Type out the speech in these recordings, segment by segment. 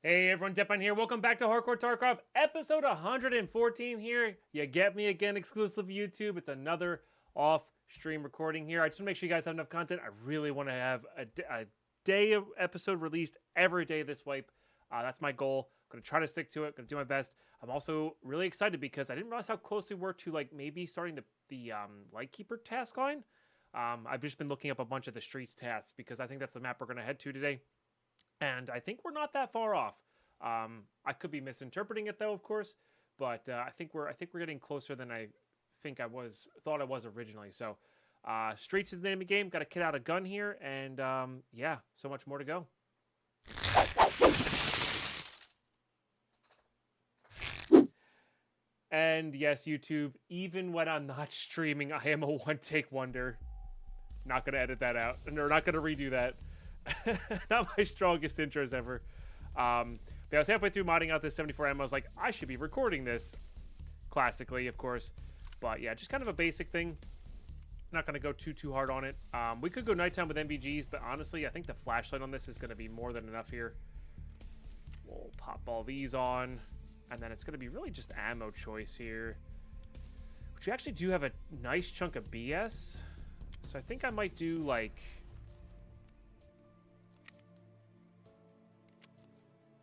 Hey everyone, Deadpine here. Welcome back to Hardcore Tarkov, episode 114 here. You get me again, exclusive YouTube. It's another off-stream recording here. I just want to make sure you guys have enough content. I really want to have a day of episode released every day this wipe. That's my goal. I'm going to try to stick to it. Going to do my best. I'm also really excited because I didn't realize how close we were to like maybe starting the Lightkeeper task line. I've just been looking up a bunch of the Streets tasks because I think that's the map we're going to head to today. And I think we're not that far off. I could be misinterpreting it though, of course, but I think we're getting closer than I thought I was originally. So, Streets is the name of the game. Got to kit out a gun here, and yeah, so much more to go. And yes, YouTube, even when I'm not streaming, I am a one-take wonder. Not gonna edit that out, and we're not gonna redo that. Not my strongest intros ever. But I was halfway through modding out this 74 ammo. I was like, I should be recording this classically, of course. But yeah, just kind of a basic thing. Not going to go too hard on it. We could go nighttime with MVGs, but honestly, I think the flashlight on this is going to be more than enough here. We'll pop all these on, and then it's going to be really just ammo choice here. Which we actually do have a nice chunk of BS. So I think I might do like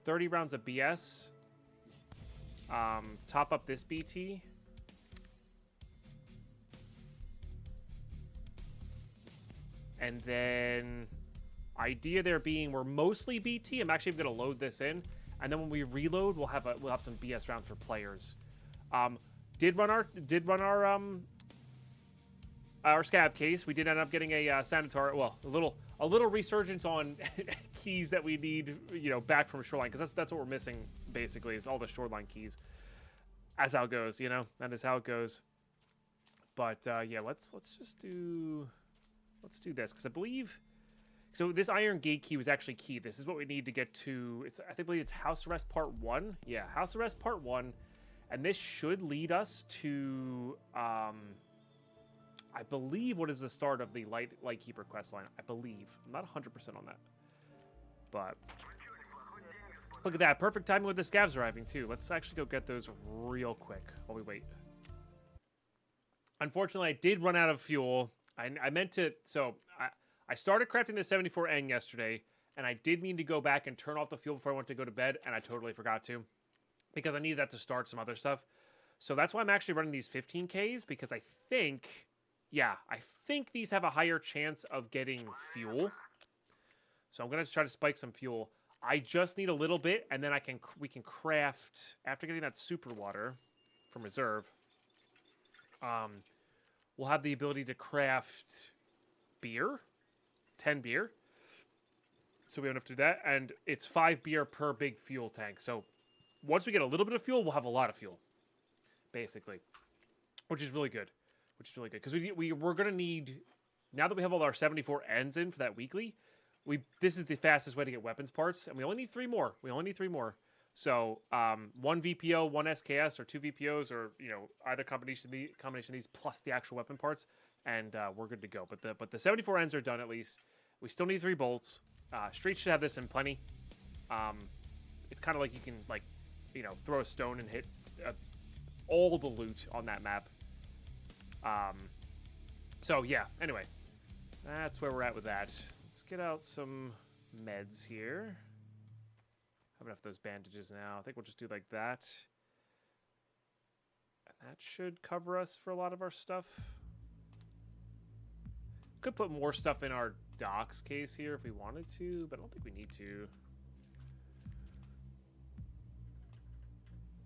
30 rounds of BS, top up this BT, and then idea there being we're mostly BT. I'm actually going to load this in, and then when we reload, we'll have some BS rounds for players. Did run our scab case. We did end up getting a sanitary, well, a little resurgence on keys that we need, back from Shoreline, because that's what we're missing basically, is all the Shoreline keys. As how it goes, that is how it goes. But yeah, let's do this, because I believe this Iron Gate key was actually key. This is what we need to get to. I believe it's House Arrest Part 1. Yeah, House Arrest Part 1, and this should lead us to I believe what is the start of the Lightkeeper questline. I believe. I'm not 100% on that. But look at that. Perfect timing with the scavs arriving, too. Let's actually go get those real quick while we wait. Unfortunately, I did run out of fuel. I meant to... So, I started crafting the 74N yesterday, and I did mean to go back and turn off the fuel before I went to go to bed, and I totally forgot to. Because I needed that to start some other stuff. So that's why I'm actually running these 15Ks, because I think... Yeah, I think these have a higher chance of getting fuel. So I'm going to try to spike some fuel. I just need a little bit, and then we can craft, after getting that super water from reserve, we'll have the ability to craft beer, 10 beer. So we don't have to do that, and it's 5 beer per big fuel tank. So once we get a little bit of fuel, we'll have a lot of fuel, basically, which is really good. Because we're going to need, now that we have all our 74 ends in for that weekly, this is the fastest way to get weapons parts, and we only need 3 more. So, 1 VPO, 1 SKS, or 2 VPOs, or, either combination of these plus the actual weapon parts, and we're good to go. But the 74 ends are done at least. We still need 3 bolts. Streets should have this in plenty. It's kind of like you can, throw a stone and hit all the loot on that map. So yeah, anyway, that's where we're at with that. Let's get out some meds here. Have enough of those bandages now. I think we'll just do like that. And that should cover us for a lot of our stuff. Could put more stuff in our docks case here if we wanted to, but I don't think we need to.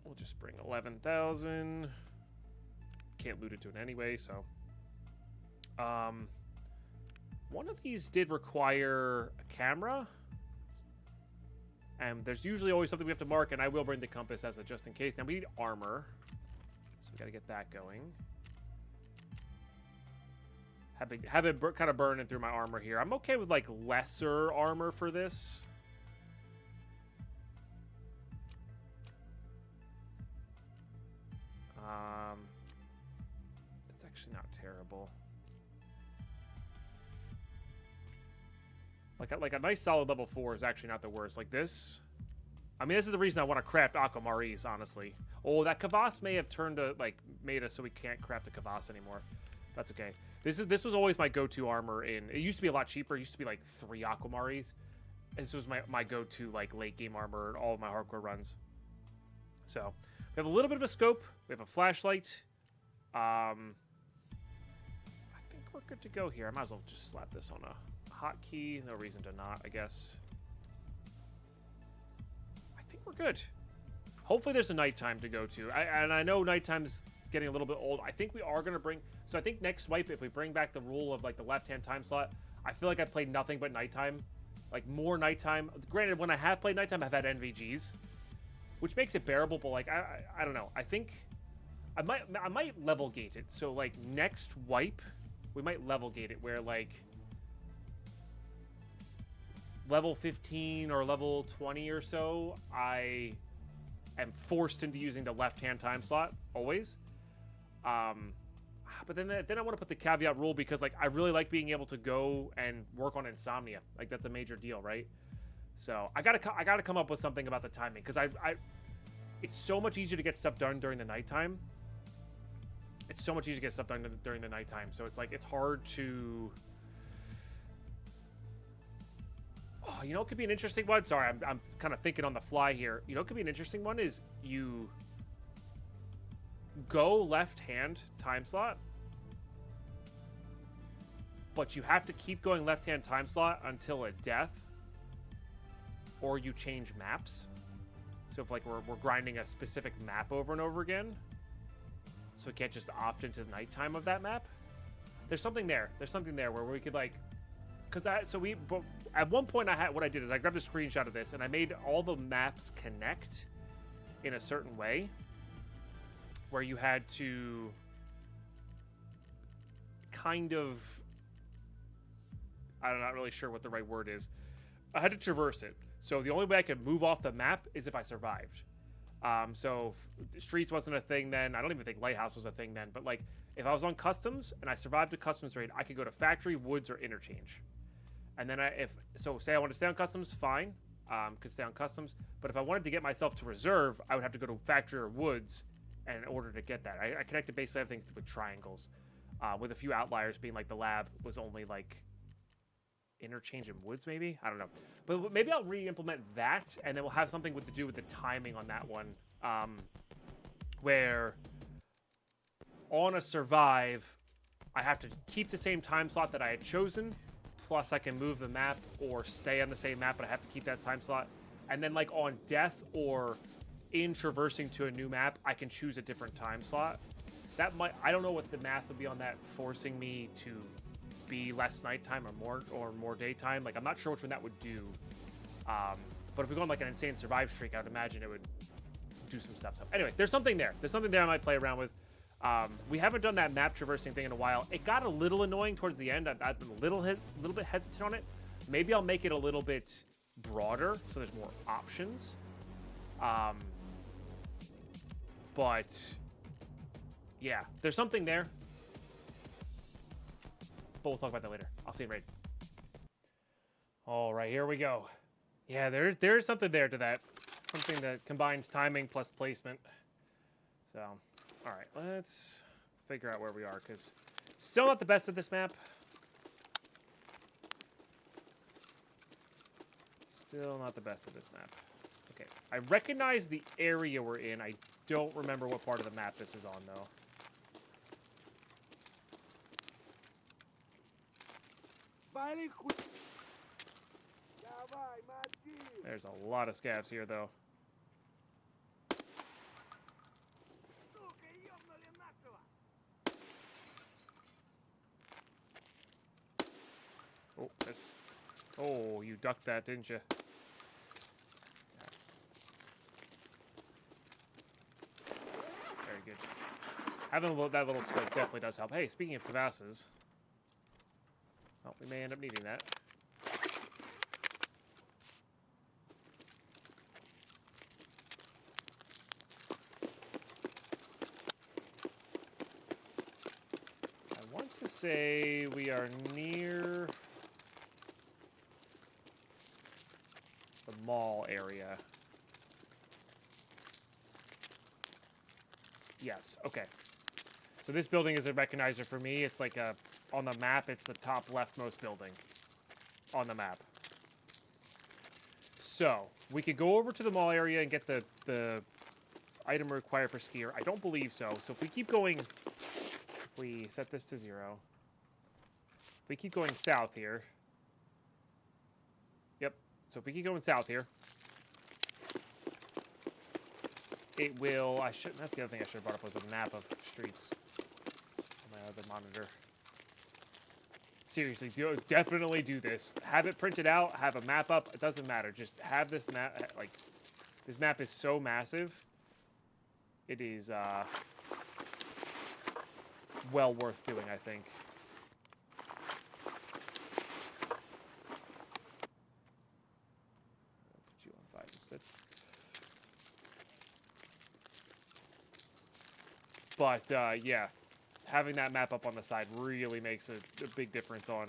We'll just bring 11,000. Can't loot into it anyway, so one of these did require a camera, and there's usually always something we have to mark, and I will bring the compass as a just in case. Now we need armor, so we got to get that going. Have it kind of burning through my armor here. I'm okay with like lesser armor for this. That's actually not terrible. Like a nice solid level 4 is actually not the worst. Like this, I mean, this is the reason I want to craft Aquamaris, honestly. Oh, that Kvass may have turned to, like, made us so we can't craft a Kvass anymore. That's okay. This was always my go-to armor in... It used to be a lot cheaper. It used to be, like, 3 Aquamaris. This was my go-to, like, late-game armor in all of my hardcore runs. So, we have a little bit of a scope. We have a flashlight. I think we're good to go here. I might as well just slap this on a hotkey. No reason to not, I guess. I think we're good. Hopefully there's a nighttime to go to. And I know nighttime's getting a little bit old. I think we are going to bring... So I think next wipe, if we bring back the rule of, like, the left-hand time slot, I feel like I've played nothing but nighttime. Like, more nighttime. Granted, when I have played nighttime, I've had NVGs, which makes it bearable, but, like, I don't know. I think I might level gate it. So, like, next wipe, we might level gate it where, like, level 15 or level 20 or so, I am forced into using the left-hand time slot, always. But then I want to put the caveat rule because, like, I really like being able to go and work on insomnia. Like, that's a major deal, right? So I gotta come up with something about the timing because it's so much easier to get stuff done during the nighttime. It's so much easier to get stuff done during the nighttime. So it's like it's hard to. Oh, you know, it could be an interesting one. Sorry, I'm kind of thinking on the fly here. You know, it could be an interesting one is you go left-hand time slot, but you have to keep going left-hand time slot until a death, or you change maps. So if, like, we're grinding a specific map over and over again, so we can't just opt into the nighttime of that map. There's something there. There's something there where we could, like, but at one point what I did is I grabbed a screenshot of this and I made all the maps connect in a certain way, where you had to kind of, I'm not really sure what the right word is. I had to traverse it. So the only way I could move off the map is if I survived. So Streets wasn't a thing then. I don't even think Lighthouse was a thing then. But, like, if I was on Customs and I survived a Customs raid, I could go to Factory, Woods, or Interchange. And then say I want to stay on Customs, fine. Could stay on Customs. But if I wanted to get myself to Reserve, I would have to go to Factory or Woods in order to get that. I connected basically everything with triangles, with a few outliers being, like, the lab was only, like, Interchange and Woods, maybe? I don't know. But maybe I'll re-implement that, and then we'll have something to do with the timing on that one, where on a survive, I have to keep the same time slot that I had chosen, plus I can move the map or stay on the same map, but I have to keep that time slot. And then, like, on death or in traversing to a new map, I can choose a different time slot. That might, I don't know what the math would be on that, forcing me to be less nighttime or more daytime. Like, I'm not sure which one that would do. But if we go on, like, an insane survive streak, I would imagine it would do some stuff. So anyway, there's something there. There's something there I might play around with. We haven't done that map traversing thing in a while. It got a little annoying towards the end. I've been a little bit hesitant on it. Maybe I'll make it a little bit broader so there's more options. But yeah, there's something there. But we'll talk about that later. I'll see you in raid. All right, here we go. Yeah, there's something there to that. Something that combines timing plus placement. So, all right, let's figure out where we are, because still not the best at this map. Still not the best at this map. Okay, I recognize the area we're in. I don't remember what part of the map this is on, though. There's a lot of scavs here, though. Oh, this. Oh, you ducked that, didn't you? Very good. Having that little scope definitely does help. Hey, speaking of crevasses. Well, we may end up needing that. I want to say we are near the mall area. Yes, okay. So this building is a recognizer for me. It's like a, on the map, it's the top leftmost building on the map. So, we could go over to the mall area and get the item required for skier. I don't believe so. So if we keep going, if we set this to 0, if we keep going south here. Yep. So if we keep going south here, it will, that's the other thing I should have brought up was a map of streets on my other monitor. Seriously, definitely do this. Have it printed out, have a map up, it doesn't matter. Just have this map, like, this map is so massive. It is, well worth doing, I think. I'll put you on 5 instead. But, yeah. Having that map up on the side really makes a big difference on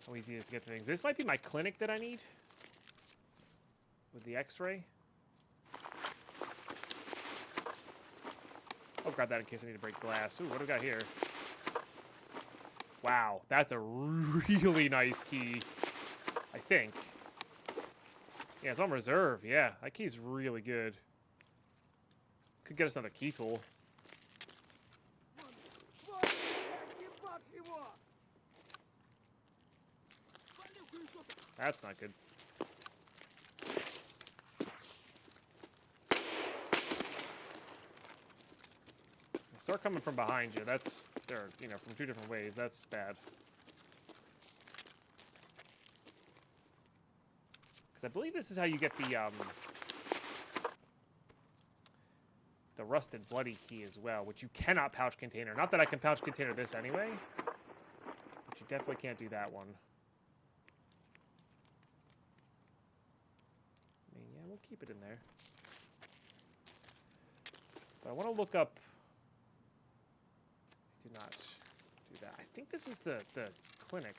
how easy it is to get things. This might be my clinic that I need with the X-ray. I'll grab that in case I need to break glass. Ooh, what do we got here? Wow, that's a really nice key, I think. Yeah, it's on reserve. Yeah, that key's really good. Could get us another key tool. That's not good. They start coming from behind you. That's, they're, you know, from 2 different ways. That's bad. Because I believe this is how you get the rusted bloody key as well, which you cannot pouch container. Not that I can pouch container this anyway, but you definitely can't do that one. I mean, yeah, we'll keep it in there. But I want to look up... Do not do that. I think this is the clinic.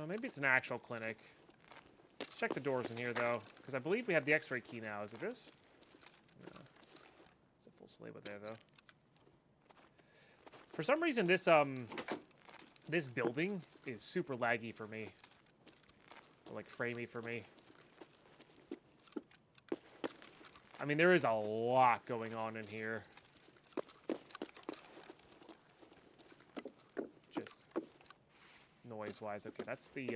Maybe it's an actual clinic. Let's check the doors in here, though, because I believe we have the X-ray key now. Is it this? No. It's a full slave there, though. For some reason, this this building is super laggy for me. Or, like, framey for me. I mean, there is a lot going on in here. Noise-wise. Okay, that's the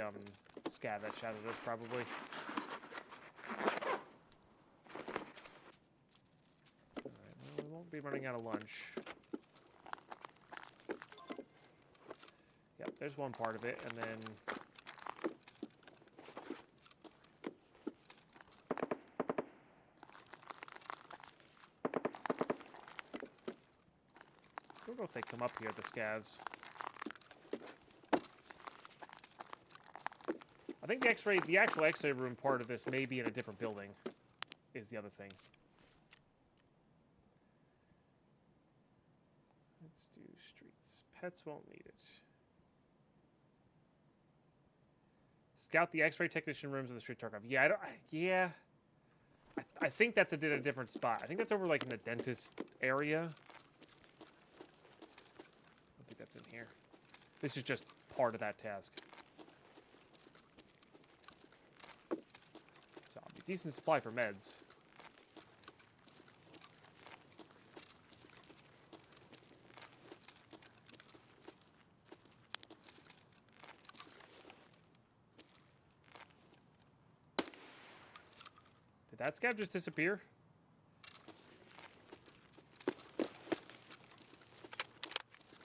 scav that shouted us, probably. Alright, well, we won't be running out of lunch. Yep, there's one part of it, and then... I don't know if they come up here, the scavs. I think the actual X-ray room part of this may be in a different building, is the other thing. Let's do streets. Pets won't need it. Scout the X-ray technician rooms of the Street Tarkov. Yeah, I think that's in a different spot. I think that's over like in the dentist area. I don't think that's in here. This is just part of that task. So, I'll be decent supply for meds. Did that scab just disappear?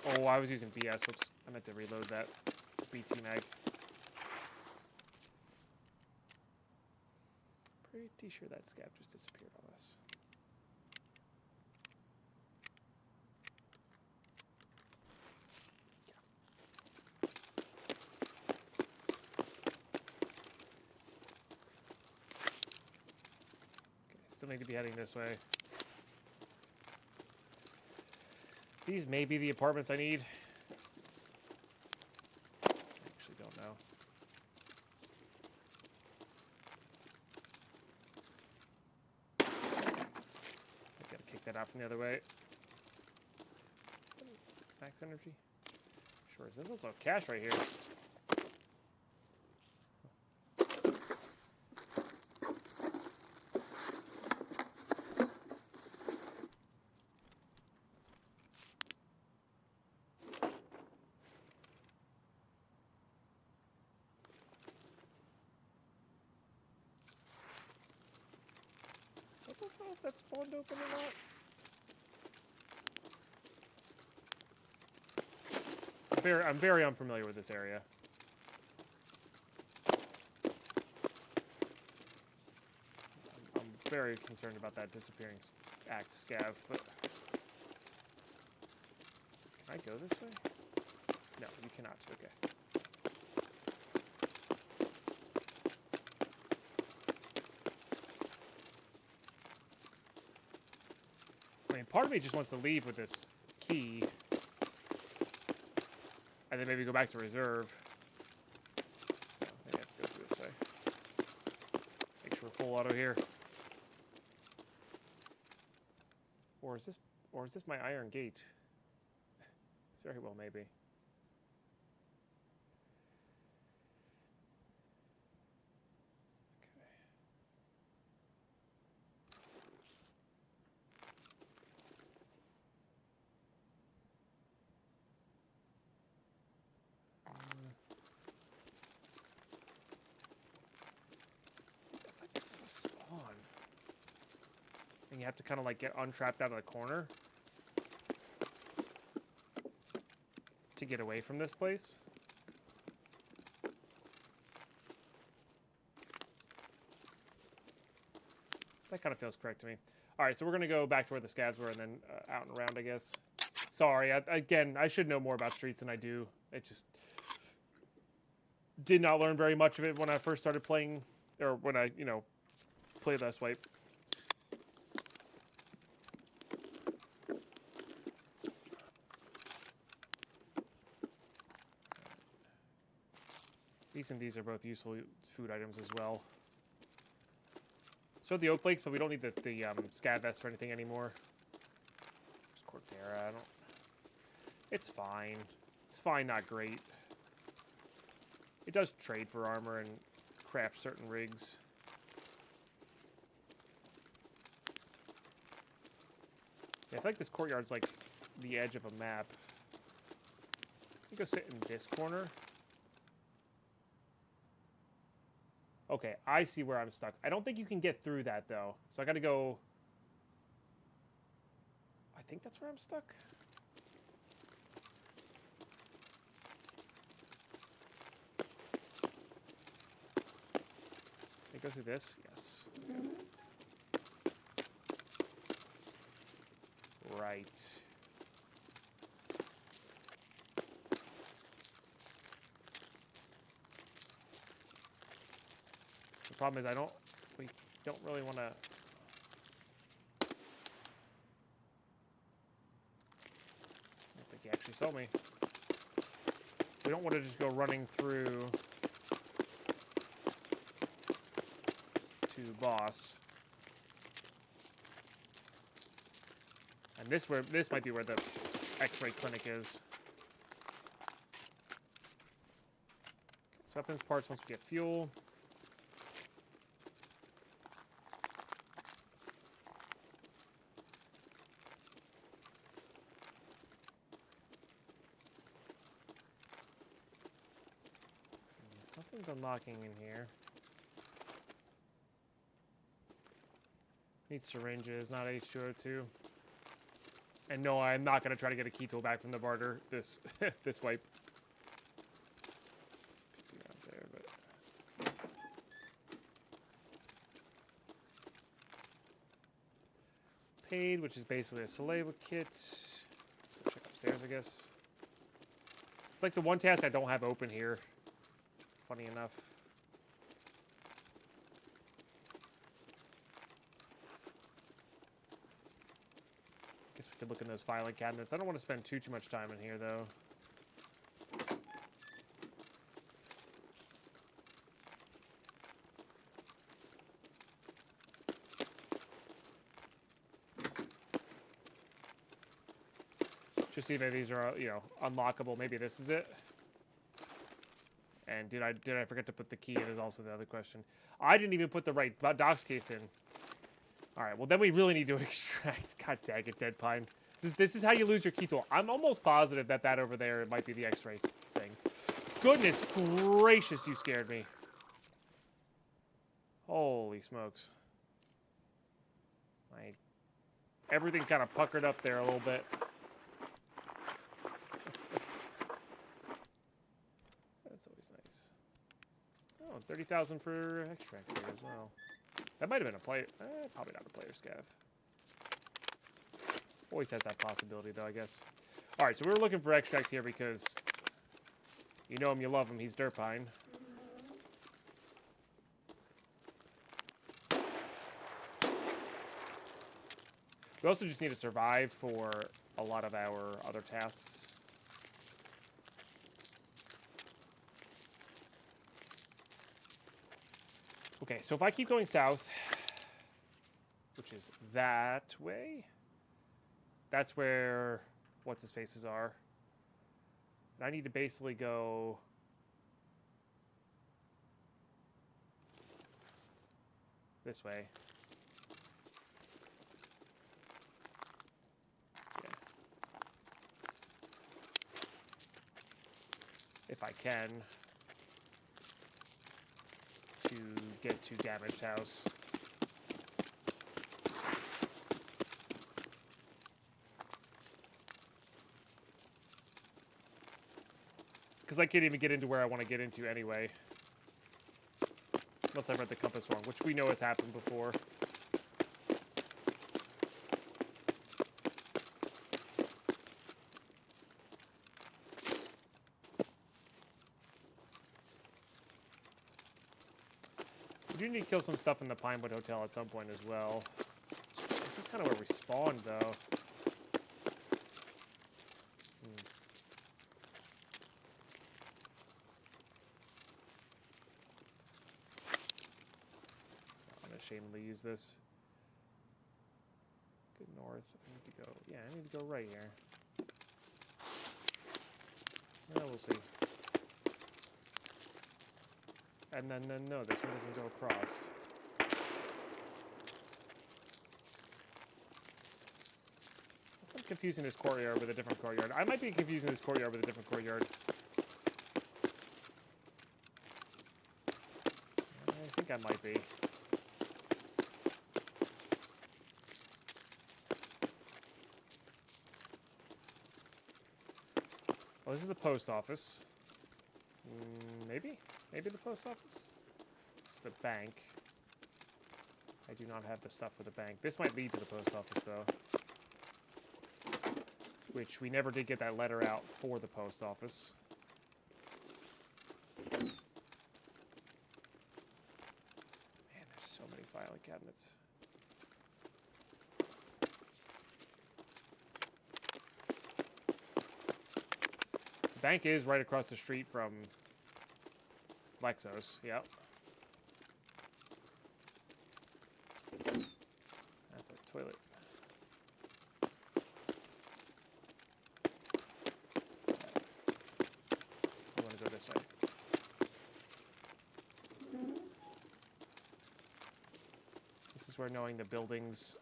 Oh, I was using BS. Whoops. I meant to reload that BT mag. Pretty sure that scab just disappeared on us. still need to be heading this way. These may be the apartments I need. I actually don't know. I gotta kick that out from the other way. Max energy? Sure is. There's also cash right here. I don't know if that spawned open or not. I'm very unfamiliar with this area. I'm very concerned about that disappearing act scav, but can I go this way? No, you cannot. Okay. I mean, part of me just wants to leave with this key. And then maybe go back to reserve. So maybe I have to go through this way. Make sure we're full auto here. Or is this my iron gate? It's very well maybe. And you have to kind of like get untrapped out of the corner to get away from this place. That kind of feels correct to me. All right, so we're going to go back to where the scavs were and then out and around, I guess. Sorry, again, I should know more about Streets than I do. It just did not learn very much of it when I first started playing, or when I, played last wipe. These are both useful food items as well. So the oak flakes, but we don't need the scav vest for anything anymore. Just Cortera, I don't... It's fine. It's fine, not great. It does trade for armor and craft certain rigs. Yeah, I feel like this courtyard's like the edge of a map. Let me go sit in this corner. Okay, I see where I'm stuck. I don't think you can get through that, though. So I gotta go... I think that's where I'm stuck. Can I go through this? Yes. Okay. Right. The problem is we don't really want to... I don't think he actually saw me. We don't want to just go running through to boss. And this might be where the X-ray clinic is. Okay, so weapons parts once we get fuel. Nothing's unlocking in here. Need syringes, not H2O2. And no, I'm not going to try to get a key tool back from the barter this this wipe. There, but... Paid, which is basically a Saleva kit. Let's go check upstairs, I guess. It's like the one task I don't have open here. Funny enough. Could look in those filing cabinets. I don't want to spend too much time in here, though. Just see if these are, you know, unlockable. Maybe this is it. And did I forget to put the key in is also the other question. I didn't even put the right docs case in. All right, well, then we really need to extract. God dang it, Deadpine. This is how you lose your key tool. I'm almost positive that over there might be the X-ray thing. Goodness gracious, you scared me. Holy smokes. Everything kind of puckered up there a little bit. That's always nice. Oh, 30,000 for extract here as well. That might have been a player. Probably not a player scav. Always has that possibility, though, I guess. All right, so we were looking for extract here because you know him, you love him. He's Deadpine. We also just need to survive for a lot of our other tasks. Okay, so if I keep going south, which is that way, that's where what's-his-faces are. And I need to basically go this way. Yeah. If I can. To get to damaged house. Because I can't even get into where I want to get into anyway. Unless I read the compass wrong, which we know has happened before. We do need to kill some stuff in the Pinewood Hotel at some point as well. This is kind of where we spawned, though. Unashamedly use this. Good north. I need to go. Yeah, I need to go right here. Well, we'll see. And then no, this one doesn't go across. I'm confusing this courtyard with a different courtyard. I might be confusing this courtyard with a different courtyard. I think I might be. Oh, this is the post office. Maybe? Maybe the post office? It's the bank. I do not have the stuff for the bank. This might lead to the post office, though. Which we never did get that letter out for the post office. Man, there's so many filing cabinets. The bank is right across the street from Lexos, yep. That's a toilet. I want to go this way. This is where knowing the buildings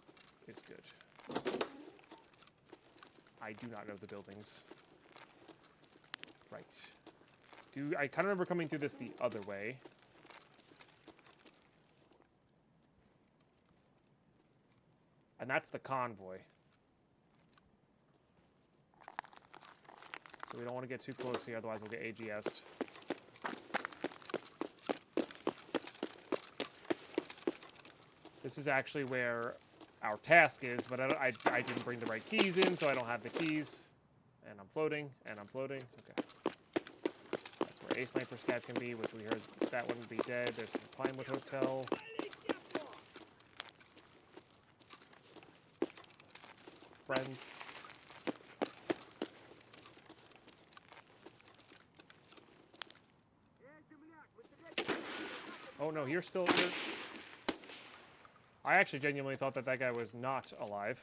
is good. I do not know the buildings. Right. I kind of remember coming through this the other way. And that's the convoy. So we don't want to get too close here, otherwise we'll get AGS'd. This is actually where our task is, but I didn't bring the right keys in, so I don't have the keys. And I'm floating, and I'm floating. Okay. A sniper scav can be, which we heard that one would be dead. There's the Pinewood Hotel. Friends. Oh no, you're still... You're... I actually genuinely thought that that guy was not alive.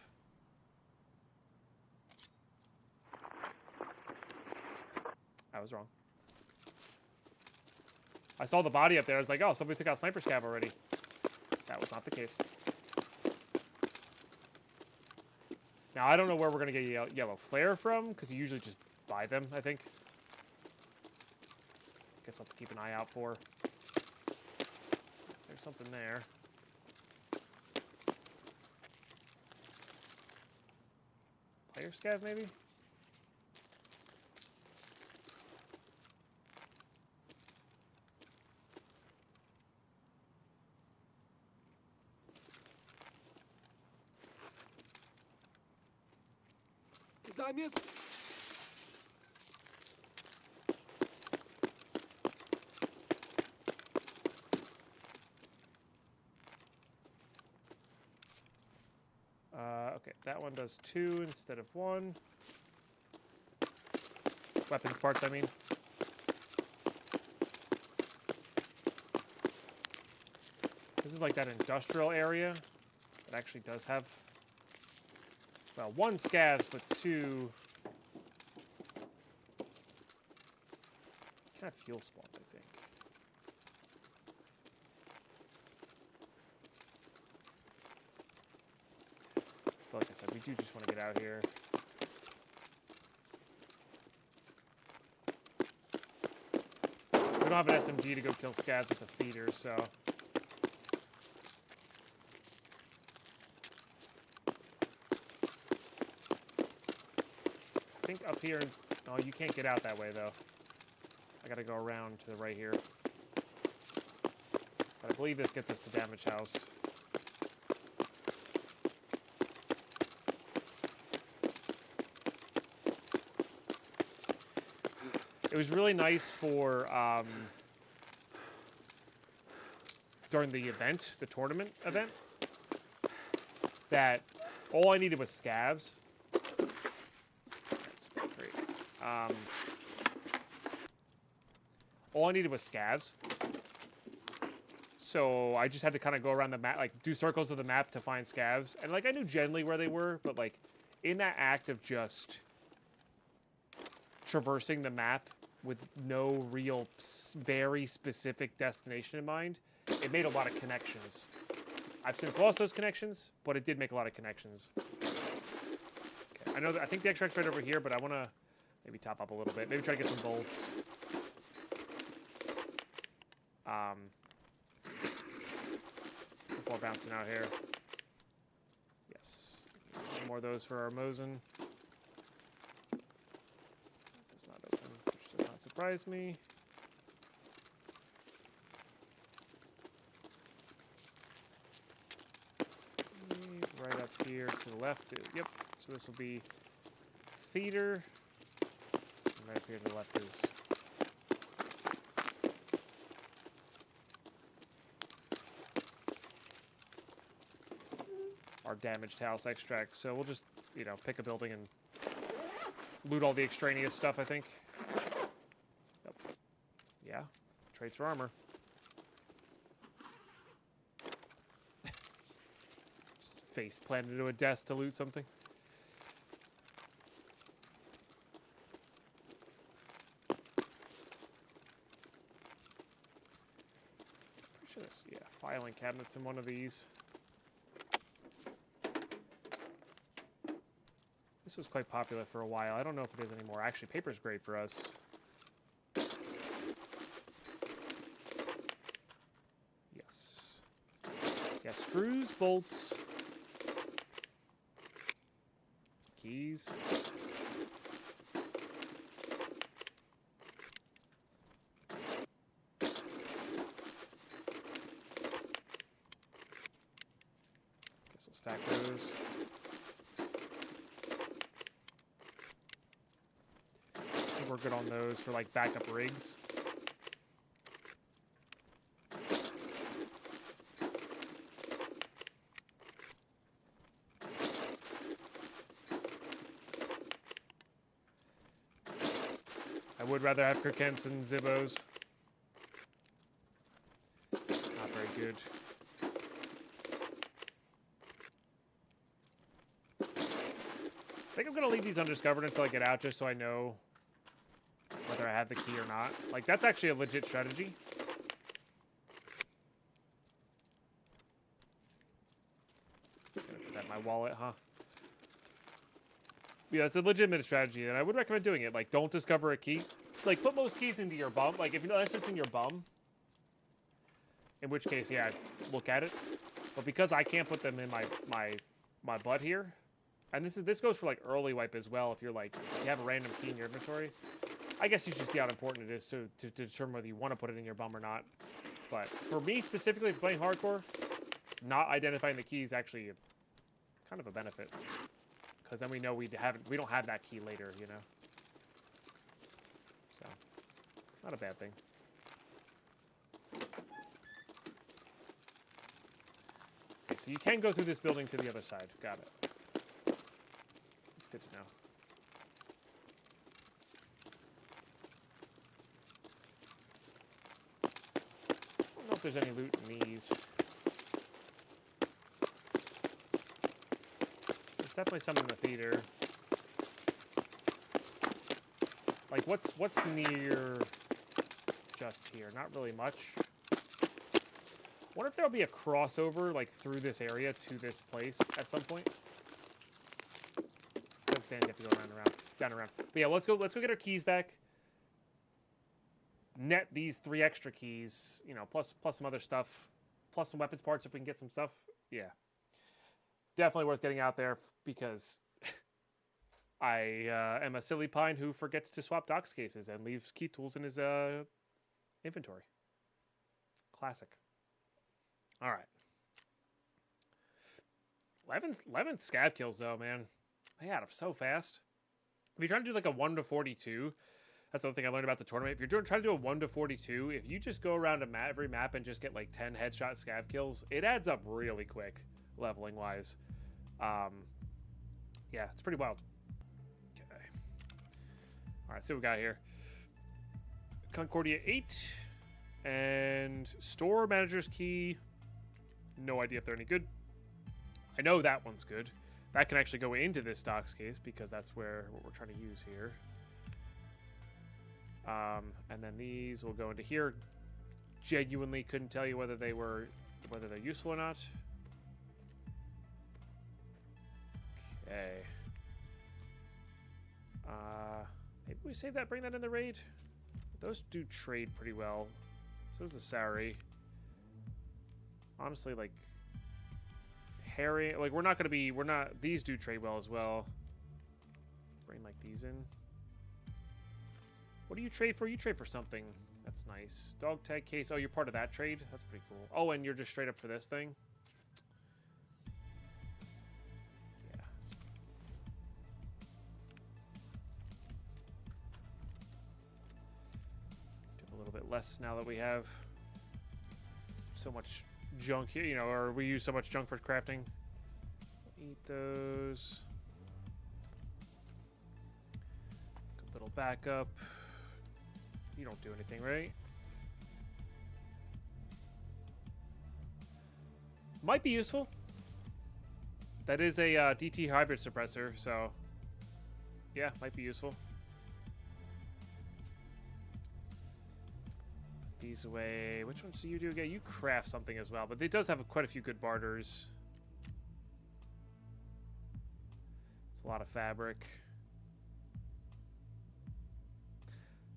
I was wrong. I saw the body up there. I was like, oh, somebody took out Sniper Scav already. That was not the case. Now, I don't know where we're going to get yellow flare from, because you usually just buy them, I think. Guess I'll have to keep an eye out for. There's something there. Player Scav, maybe? Okay, that one does 2 instead of 1. Weapons parts, I mean. This is like that industrial area. It actually does have, well, 1 scavs, but 2 kind of fuel spawns, I think. But like I said, we do just want to get out here. We don't have an SMG to go kill scavs with a feeder, so... I think up here... Oh, you can't get out that way, though. I gotta go around to the right here. But I believe this gets us to Damage House. It was really nice for, during the event, the tournament event, that all I needed was scavs. That's great. All I needed was scavs. So I just had to kind of go around the map, like do circles of the map to find scavs. And like I knew generally where they were, but like in that act of just traversing the map with no real very specific destination in mind, it made a lot of connections. I've since lost those connections, but it did make a lot of connections. Okay, I know that I think the extract's right over here, but I want to maybe top up a little bit. Maybe try to get some bolts. Before bouncing out here. Yes. One more of those for our Mosin. Does not open, which does not surprise me. Right up here to the left is, yep, so this will be theater. And right up here to the left is our damaged house extract. So we'll just, you know, pick a building and loot all the extraneous stuff, I think. Yep. Yeah, trades for armor. Face planted into a desk to loot something. Pretty sure there's, yeah, filing cabinets in one of these. This was quite popular for a while. I don't know if it is anymore. Actually, paper's great for us. Yes. Yeah, screws, bolts, keys. Guess we'll stack those. We're good on those for like backup rigs. I would rather have Kirkents and Zibbos. good. I think I'm going to leave these undiscovered until I get out, just so I know whether I have the key or not. Like, that's actually a legit strategy. Gonna put that in my wallet, huh? Yeah, it's a legitimate strategy, and I would recommend doing it. Like, don't discover a key. Like, put most keys into your bum. Like, if you know unless it's in your bum, in which case, yeah, look at it. But because I can't put them in my butt here, and this goes for like early wipe as well. If you're like, if you have a random key in your inventory, I guess you should see how important it is to determine whether you want to put it in your bum or not. But for me specifically, playing hardcore, not identifying the key is actually kind of a benefit, because then we know we don't have that key later, you know. So, not a bad thing. Okay, so you can go through this building to the other side. Got it. That's good to know. I don't know if there's any loot in these. There's definitely some in the theater. Like, what's near just here? Not really much. I wonder if there'll be a crossover, like, through this area to this place at some point. Doesn't stand, you have to go down and around. But yeah, let's go get our keys back. Net these 3 extra keys, you know, plus some other stuff, plus some weapons parts if we can get some stuff. Yeah, definitely worth getting out there, because I am a silly pine who forgets to swap docs cases and leaves key tools in his inventory. Classic. All right. 11 scav kills though, man. They add up so fast. If you're trying to do like a 1 to 42, that's the other thing I learned about the tournament. If you're trying to do a 1 to 42, if you just go around every map and just get like 10 headshot scav kills, it adds up really quick, leveling wise. Yeah, it's pretty wild. Okay. All right, see what we got here. Concordia 8 and store manager's key. No idea if they're any good. I know that one's good. That can actually go into this docs case, because that's what we're trying to use here. And then these will go into here. Genuinely couldn't tell you whether they're useful or not. Okay. Maybe we save that, bring that in the raid. Those do trade pretty well. So does the Sari. Honestly, like, Harry, like, these do trade well as well. Bring like these in. What do you trade for? You trade for something. That's nice. Dog tag case. Oh, you're part of that trade? That's pretty cool. Oh, and you're just straight up for this thing? Yeah. Do a little bit less now that we have so much junk here, you know, or we use so much junk for crafting. Eat those. Good little backup. You don't do anything, right? Might be useful. That is a DT hybrid suppressor, so yeah, might be useful. Put these away. Which ones do you do again? You craft something as well, but it does have quite a few good barters. It's a lot of fabric.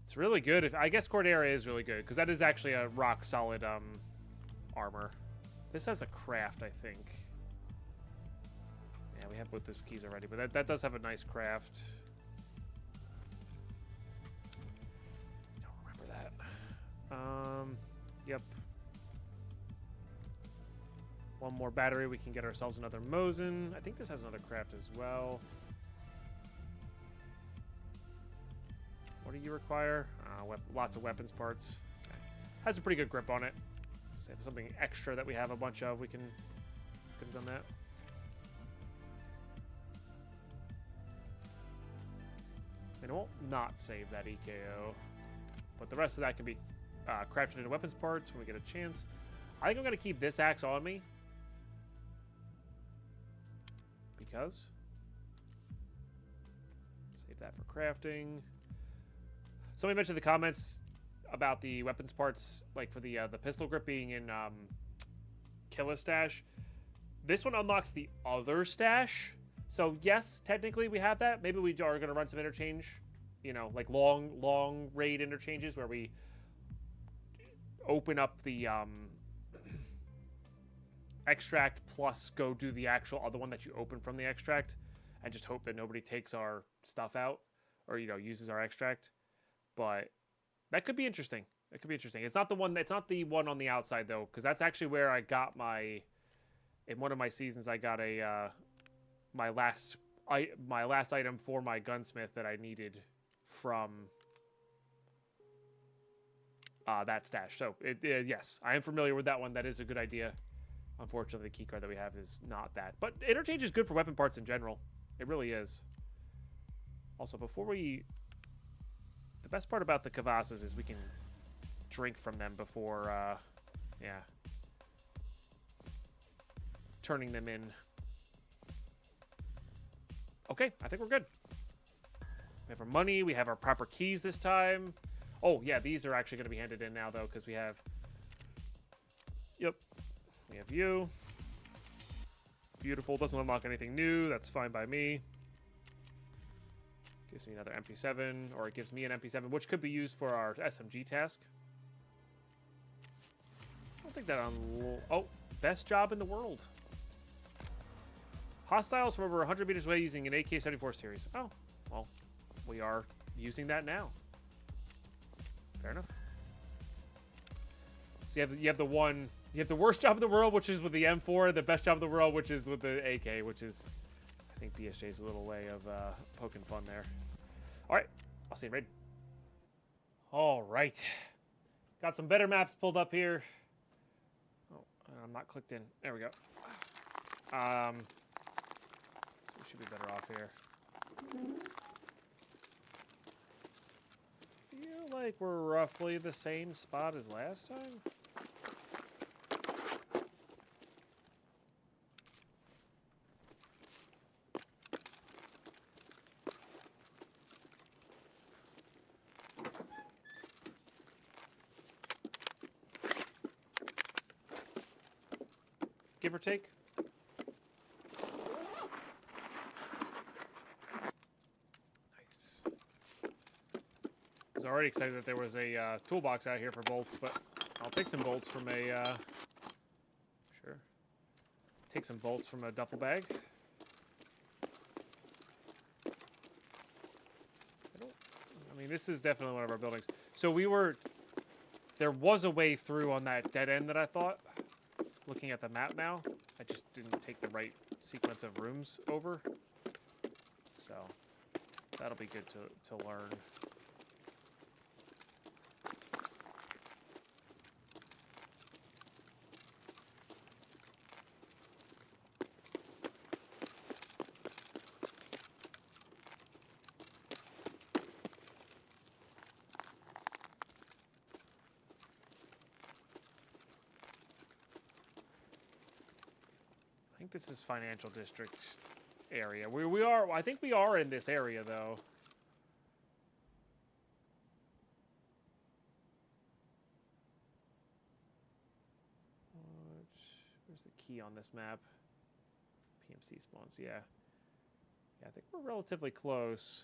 It's really good. I guess Cordera is really good, because that is actually a rock solid armor. This has a craft, I think. Yeah, we have both those keys already, but that does have a nice craft. Don't remember that. Yep. One more battery, we can get ourselves another Mosin. I think this has another craft as well. What do you require? Lots of weapons parts. Okay. Has a pretty good grip on it. Save something extra that we have a bunch of. We could have done that. And it won't not save that EKO. But the rest of that can be crafted into weapons parts when we get a chance. I think I'm going to keep this axe on me. Because. Save that for crafting. Somebody mentioned in the comments about the weapons parts, like for the pistol grip being in Killa stash. This one unlocks the other stash. So yes, technically we have that. Maybe we are going to run some interchange, you know, like long raid interchanges where we open up the extract plus go do the actual other one that you open from the extract and just hope that nobody takes our stuff out or, you know, uses our extract. But that could be interesting. It could be interesting. It's not the one on the outside though, because that's actually where I got in one of my seasons I got my last item for my gunsmith that I needed from that stash. So yes, I am familiar with that one. That is a good idea. Unfortunately, the keycard that we have is not that. But interchange is good for weapon parts in general. It really is. Also, the best part about the kvassas is we can drink from them before, turning them in. Okay, I think we're good. We have our money. We have our proper keys this time. Oh, yeah, these are actually going to be handed in now, though, because we have... Yep. We have you. Beautiful. Doesn't unlock anything new. That's fine by me. Gives me another MP7, or it gives me an MP7, which could be used for our SMG task. I don't think that oh, best job in the world. Hostiles from over 100 meters away using an AK-74 series. Oh, well, we are using that now. Fair enough. So you have the worst job in the world, which is with the M4, the best job in the world, which is with the AK, which is, I think, BSJ's little way of poking fun there. All right, I'll see you in raid. All right, got some better maps pulled up here. Oh, I'm not clicked in. There we go. So we should be better off here. Feel like we're roughly the same spot as last time. Give or take. Nice. I was already excited that there was a toolbox out here for bolts, but I'll take some bolts from a... Sure. Take some bolts from a duffel bag. I mean, this is definitely one of our buildings. So there was a way through on that dead end that I thought. Looking at the map now, I just didn't take the right sequence of rooms over. So that'll be good to learn. I think this is Financial District area. We are. I think we are in this area though. Where's the key on this map? PMC spawns. Yeah. Yeah, I think we're relatively close.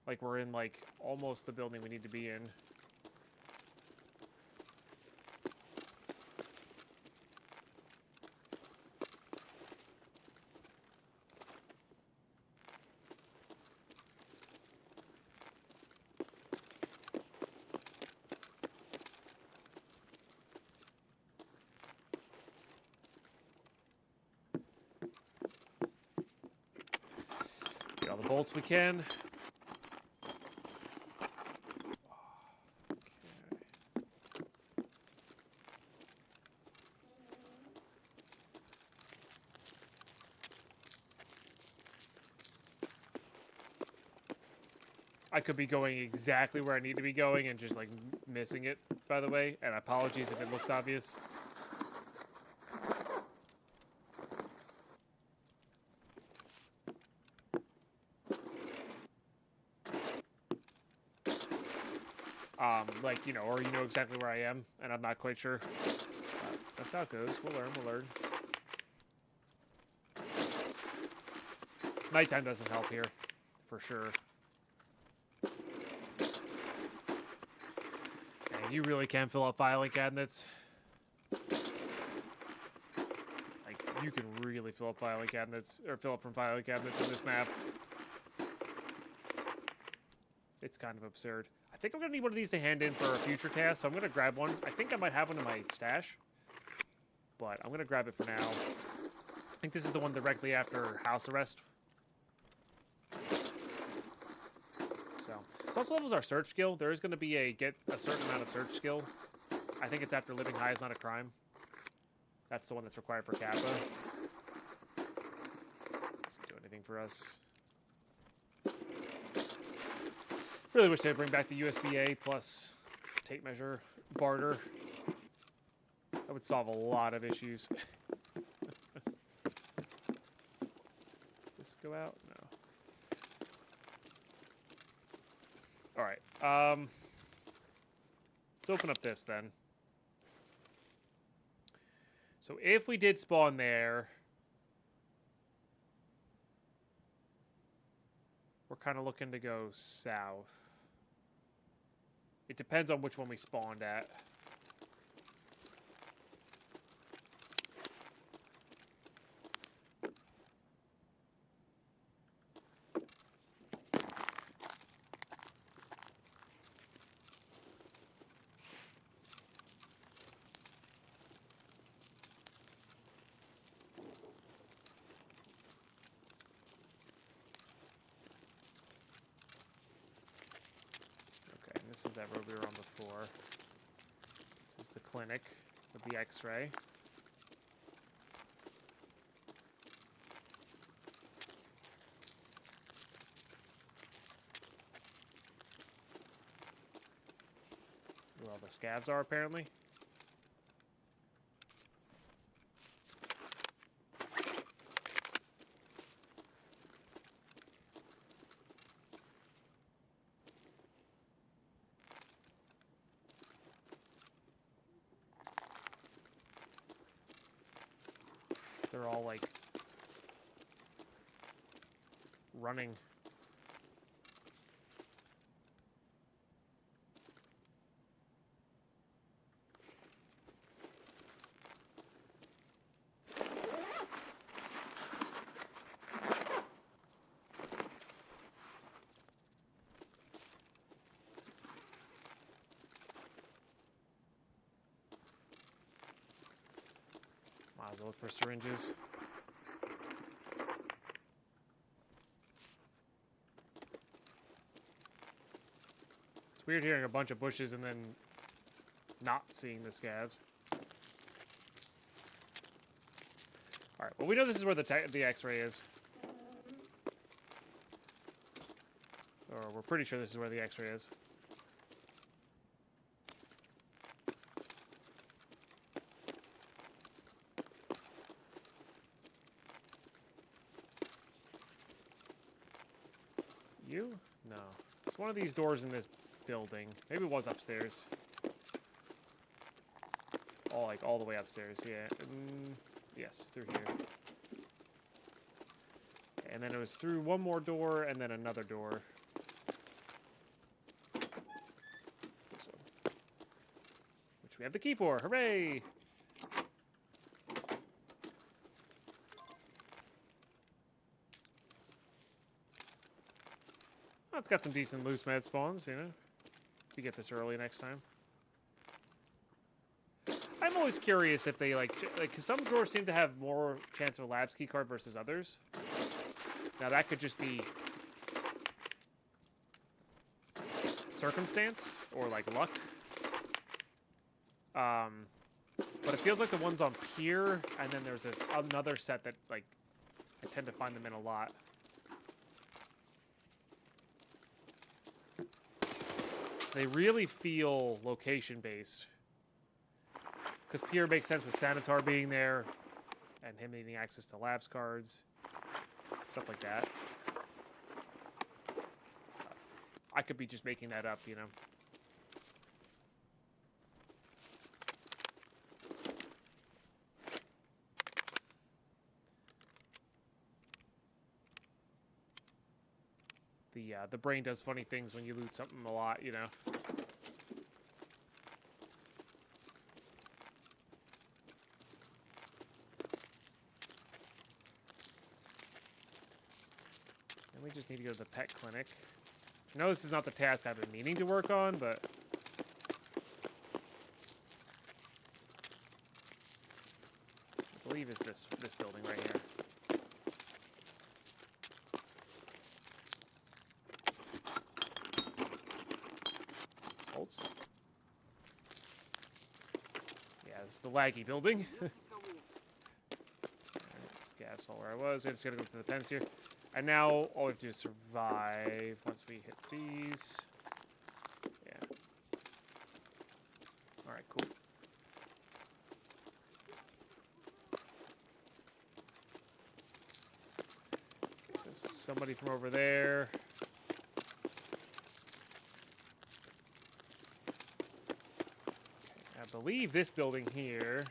Like we're in like almost the building we need to be in. Get all the bolts we can. I could be going exactly where I need to be going and just like missing it, by the way, and apologies if it looks obvious. Like, you know, or you know exactly where I am, and I'm not quite sure. That's how it goes. We'll learn. Nighttime doesn't help here, for sure. And you really can fill up filing cabinets. Like, you can really fill up filing cabinets, or fill up from filing cabinets in this map. It's kind of absurd. I think I'm going to need one of these to hand in for a future task, so I'm going to grab one. I think I might have one in my stash, but I'm going to grab it for now. I think this is the one directly after house arrest. So, this also levels our search skill. There is going to be get a certain amount of search skill. I think it's after living high is not a crime. That's the one that's required for Kappa. Doesn't do anything for us. Really wish they'd bring back the USB-A plus tape measure barter. That would solve a lot of issues. Does this go out? No. Alright. Let's open up this then. So if we did spawn there, we're kind of looking to go south. It depends on which one we spawned at. This is that road we were on before. This is the clinic with the X-ray. Where all the scavs are, apparently. They're all, like, running. Might as well look for syringes. It's weird hearing a bunch of bushes and then not seeing the scavs. Alright, well we know this is where the X-ray is. Or we're pretty sure this is where the X-ray is. You? No. It's one of these doors in this building. Maybe it was upstairs. Oh, like all the way upstairs, yeah. Yes, through here. And then it was through one more door and then another door. It's this one. Which we have the key for. Hooray! It's got some decent loose med spawns, you know. If you get this early next time. I'm always curious if they like, cause some drawers seem to have more chance of a labs key card versus others. Now that could just be circumstance or like luck. But it feels like the ones on Pier, and then there's another set that like I tend to find them in a lot. They really feel location-based. Because Pier makes sense with Sanitar being there and him needing access to labs cards. Stuff like that. I could be just making that up, you know. The brain does funny things when you loot something a lot, you know. And we just need to go to the pet clinic. I know this is not the task I've been meaning to work on, but I believe it's this building right here. Bolts. Yeah, this is the laggy building. Scavs all where I was. We just gotta go to the fence here. And now all we have to do is survive once we hit these. Yeah. Alright, cool. Okay, so somebody from over there. Okay, I believe this building here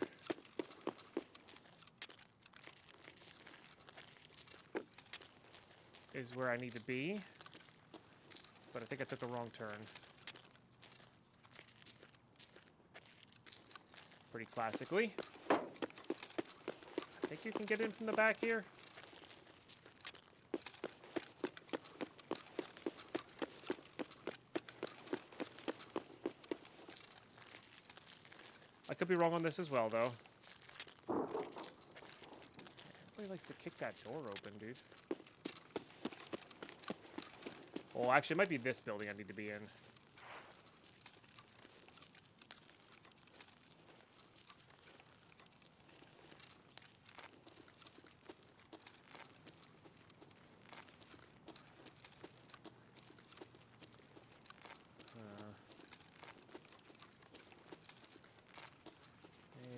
is where I need to be, but I think I took a wrong turn. Pretty classically. I think you can get in from the back here. I could be wrong on this as well, though. Everybody likes to kick that door open, dude. Well, actually, it might be this building I need to be in.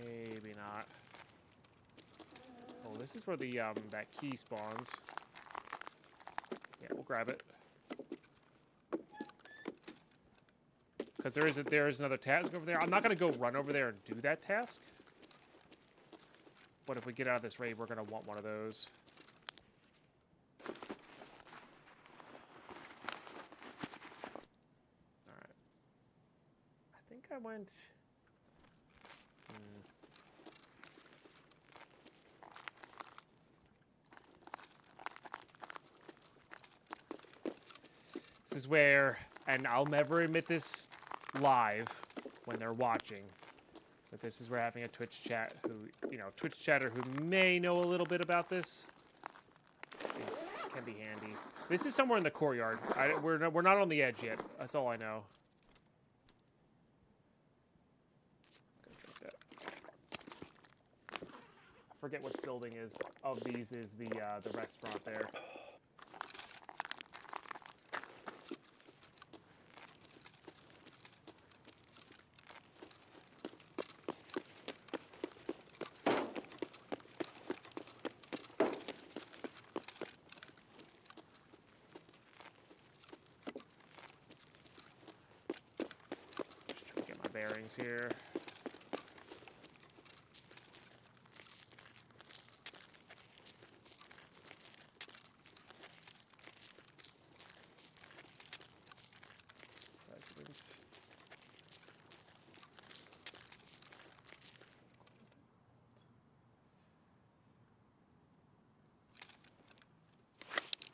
Maybe not. Oh, this is where the that key spawns. Yeah, we'll grab it. Because there is another task over there. I'm not going to go run over there and do that task. But if we get out of this raid, we're going to want one of those. Alright. I think I went... This is where, and I'll never admit this live when they're watching, but this is where having a Twitch chat Twitch chatter who may know a little bit about this can be handy. This is somewhere in the courtyard. We're not on the edge yet. That's all I know. I forget which building is of these is the restaurant there. Bearings here. President.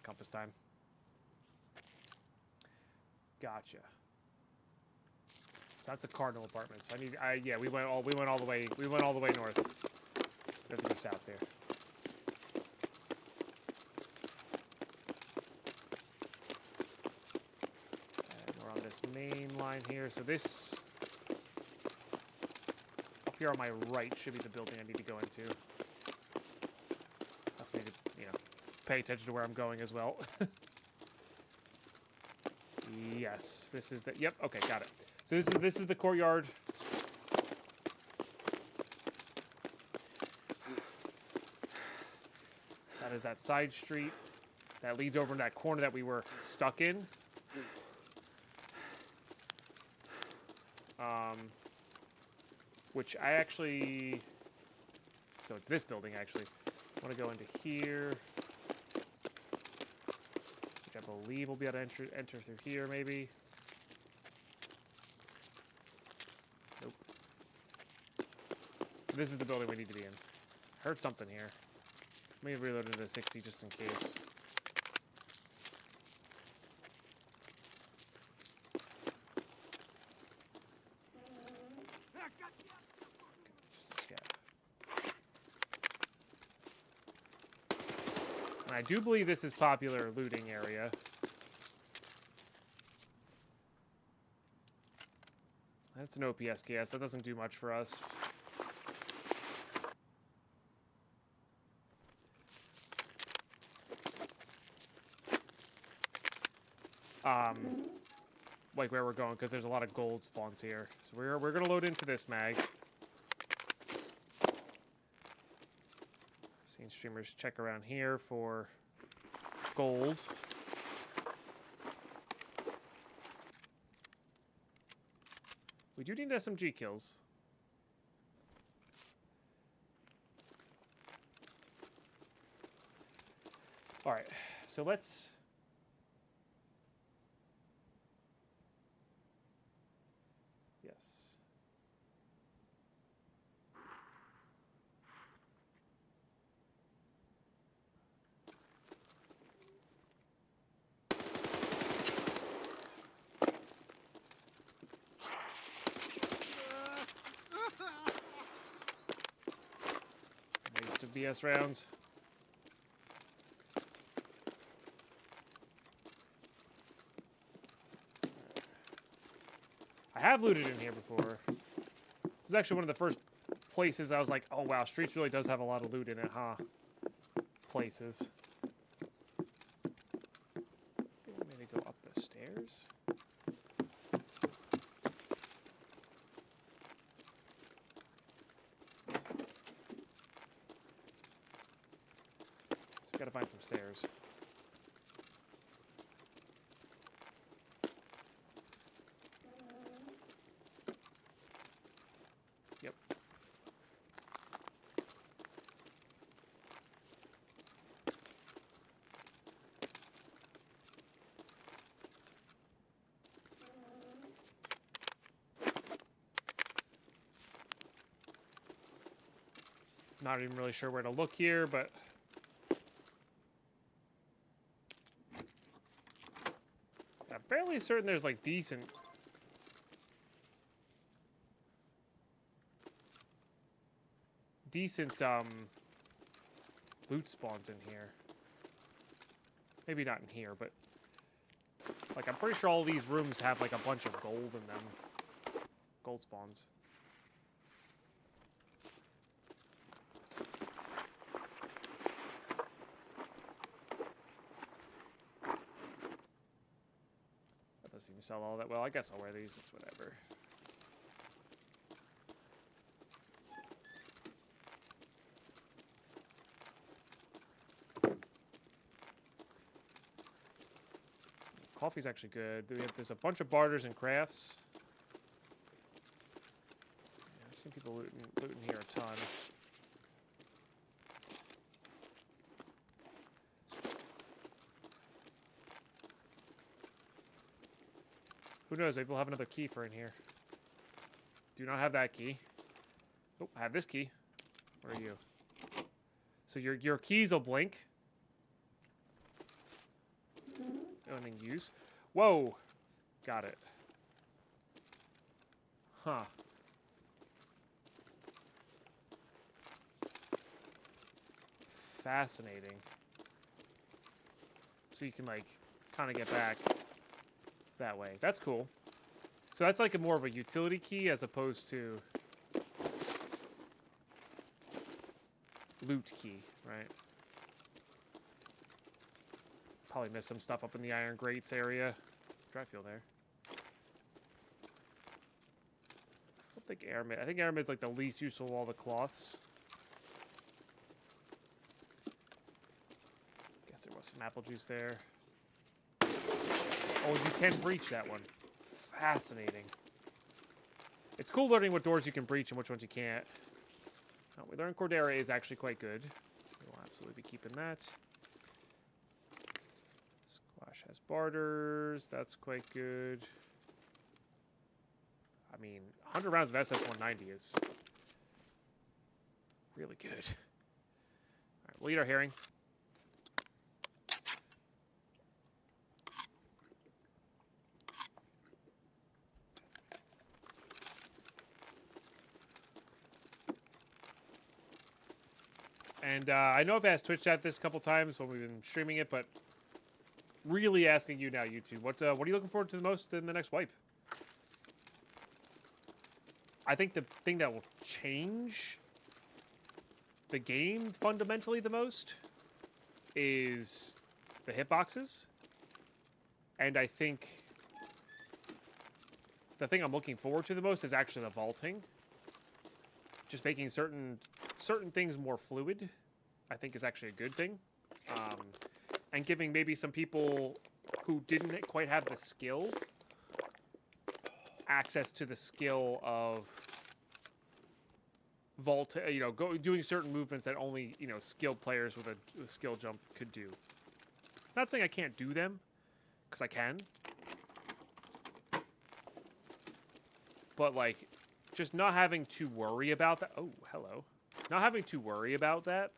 Compass time. Gotcha. So that's the Cardinal Apartments. Yeah, we went all the way north. We have to go south here. And we're on this main line here. So this up here on my right should be the building I need to go into. I also need to, pay attention to where I'm going as well. Yes, this is the. Yep. Okay, got it. So this is the courtyard. There's that side street that leads over in that corner that we were stuck in. Which I actually... So it's this building, actually. I want to go into here. Which I believe we'll be able to enter through here, maybe. Nope. This is the building we need to be in. Heard something here. Let me reload into the 60 just in case. I do believe this is popular looting area. That's an OPSKS. That doesn't do much for us. Like where we're going, because there's a lot of gold spawns here. So we're gonna load into this mag. Seen streamers check around here for gold. We do need SMG kills. All right, so let's... Yes. Waste of BS rounds. I have looted in here before. This is actually one of the first places I was like, oh wow, Streets really does have a lot of loot in it, huh? Places. They want me to go up the stairs? So we gotta find some stairs. Not even really sure where to look here, but I'm fairly certain there's like decent loot spawns in here. Maybe not in here, but like I'm pretty sure all these rooms have like a bunch of gold in them. Gold spawns. Doesn't even sell all that well. I guess I'll wear these. It's whatever. Coffee's actually good. There's a bunch of barters and crafts. Yeah, I've seen people looting here a ton. Who knows? Maybe we'll have another key for in here. Do not have that key. Oh, I have this key. Where are you? So your keys will blink. Owning use. Whoa! Got it. Huh. Fascinating. So you can like kind of get back that way. That's cool. So that's like more of a utility key as opposed to loot key, right? Probably missed some stuff up in the iron grates area. Dry fuel there. I don't think airmid. I think airmid's like the least useful of all the cloths. some apple juice there. Oh, you can breach that one. Fascinating. It's cool learning what doors you can breach and which ones you can't. Oh, we learned Cordera is actually quite good. We'll absolutely be keeping that. Squash has barters. That's quite good. I mean, 100 rounds of SS-190 is really good. All right, we'll eat our herring. And I know I've asked Twitch chat this a couple times when we've been streaming it, but really asking you now, YouTube, what are you looking forward to the most in the next wipe? I think the thing that will change the game fundamentally the most is the hitboxes. And I think the thing I'm looking forward to the most is actually the vaulting. Just making certain things more fluid, I think, is actually a good thing. And giving maybe some people who didn't quite have the skill access to the skill of vault, doing certain movements that only, skilled players with a skill jump could do. Not saying I can't do them, because I can. But, like, just not having to worry about that. Oh, hello. Not having to worry about that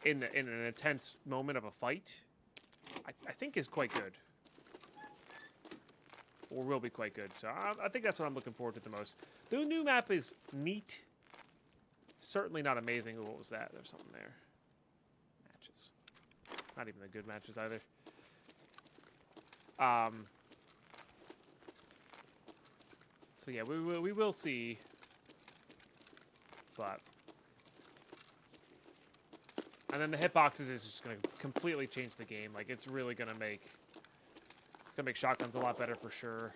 in an intense moment of a fight, I think is quite good. Or will be quite good. So I think that's what I'm looking forward to the most. The new map is neat. Certainly not amazing. Ooh, what was that? There's something there. Matches. Not even the good matches either. So yeah, we will see. But and then the hitboxes is just going to completely change the game. Like, it's really going to make shotguns a lot better for sure.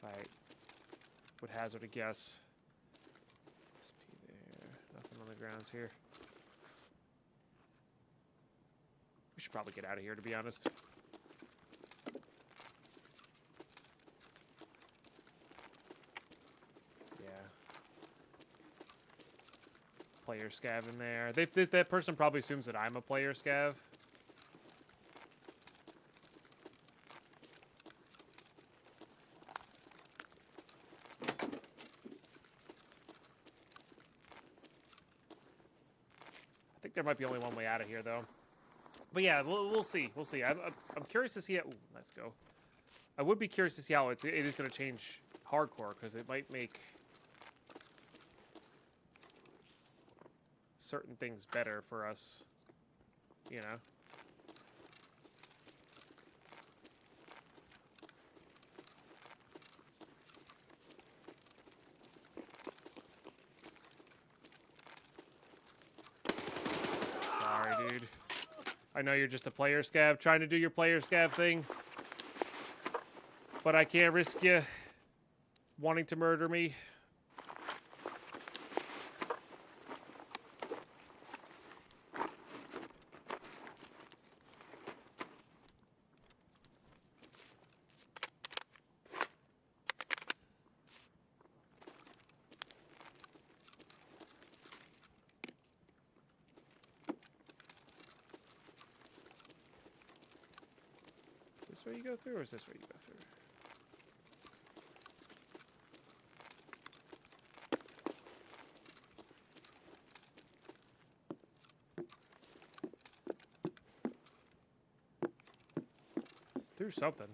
I would hazard a guess. SP there. Nothing on the grounds here. We should probably get out of here, to be honest. Player scav in there. That person probably assumes that I'm a player scav. I think there might be only one way out of here, though. But yeah, we'll see. We'll see. I'm curious to see how... Ooh, let's go. I would be curious to see how it is going to change hardcore, because it might make certain things better for us, you know? Sorry, dude. I know you're just a player scav trying to do your player scav thing, but I can't risk you wanting to murder me. Is this where you go through, or is this where you go through? Through something.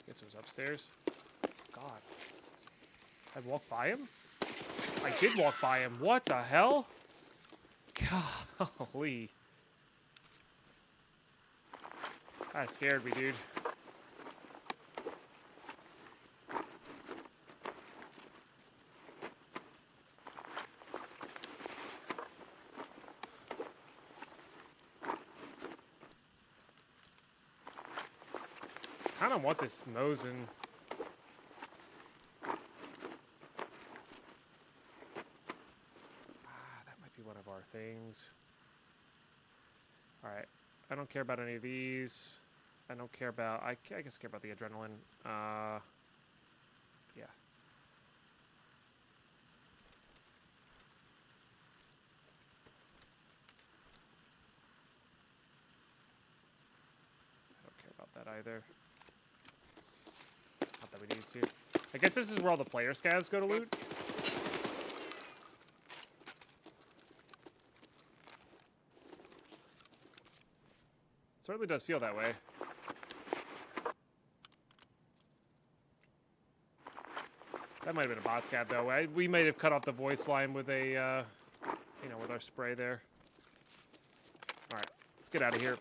Guess it was upstairs. God. I walked by him? I did walk by him. What the hell? Golly. That scared me, dude. kind of want this Mosin. That might be one of our things. Alright. I don't care about any of these. I don't care about... I guess I care about the adrenaline. Yeah. I don't care about that either. Not that we need to. I guess this is where all the player scavs go to loot. Certainly does feel that way. That might have been a bot scav, though. We might have cut off the voice line with a, you know, with our spray there. All right, let's get out of here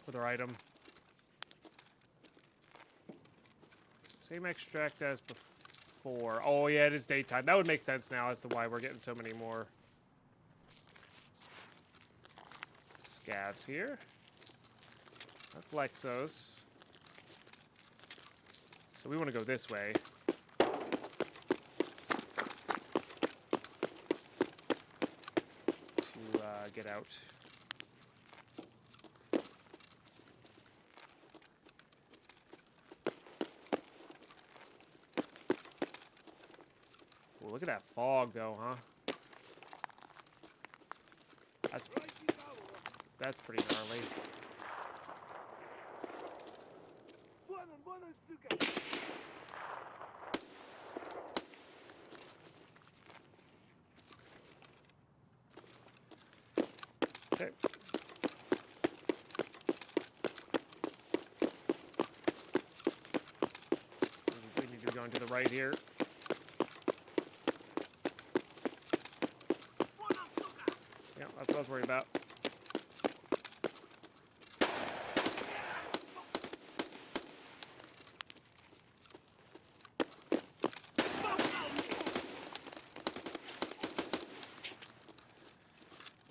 with our item. Same extract as before. Oh yeah, it is daytime. That would make sense now as to why we're getting so many more scavs here. That's Lexos. So we want to go this way. To get out. Well, look at that fog, though, huh? That's pretty gnarly. Okay. We need to be going to the right here. Yeah, that's what I was worried about.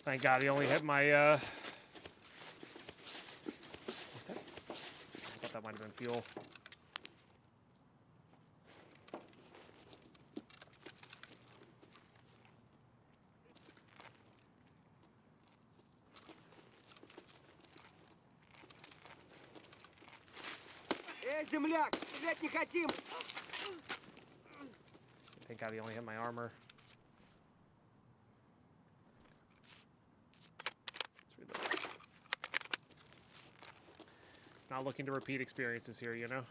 Thank God he only hit my, what's that? I thought that might have been fuel. Земляк, стрелять не хотим! Thank God he only hit my armor. Not looking to repeat experiences here, you know?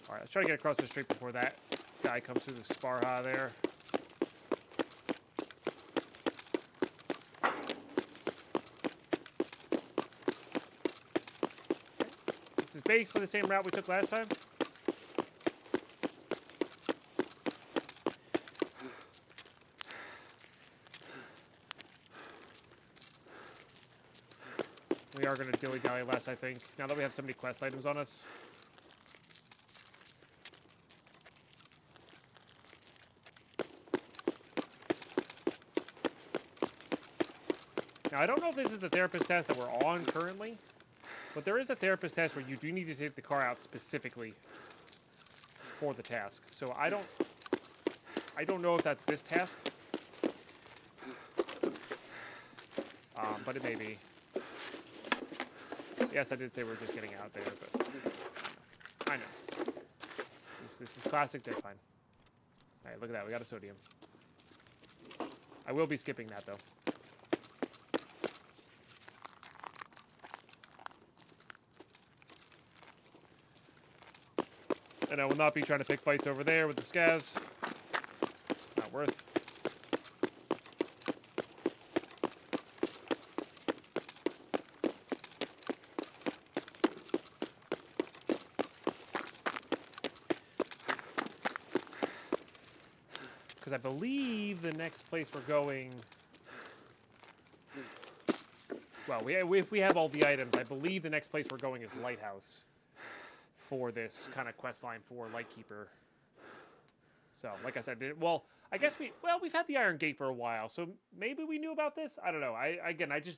Alright, let's try to get across the street before that guy comes through the Sparha there. This is basically the same route we took last time. We are going to dilly-dally less, I think, now that we have so many quest items on us. Now, I don't know if this is the therapist test that we're on currently, but there is a therapist test where you do need to take the car out specifically for the task. So I don't know if that's this task, but it may be. Yes, I did say we were just getting out there, but I know. This is classic Deadpine. All right, look at that. We got a sodium. I will be skipping that, though. And I will not be trying to pick fights over there with the scavs. Not worth. Because I believe the next place we're going... Well, if we have all the items, I believe the next place we're going is Lighthouse for this kind of quest line for Lightkeeper. So So, like I said, well, I guess we've had the Iron Gate for a while, so maybe we knew about this. I don't know.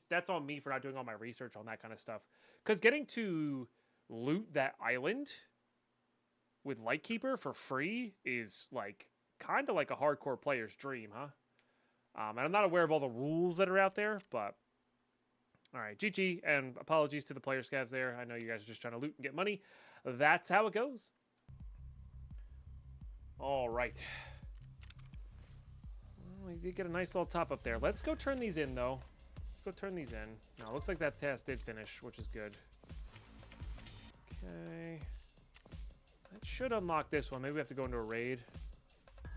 That's on me for not doing all my research on that kind of stuff. Because getting to loot that island with Lightkeeper for free is like kind of like a hardcore player's dream, huh? And I'm not aware of all the rules that are out there, but all right, GG, and apologies to the player scavs there. I know you guys are just trying to loot and get money. That's how it goes. All right. Well, we did get a nice little top up there. Let's go turn these in, though. Let's go turn these in. Now, it looks like that task did finish, which is good. Okay. That should unlock this one. Maybe we have to go into a raid. Let's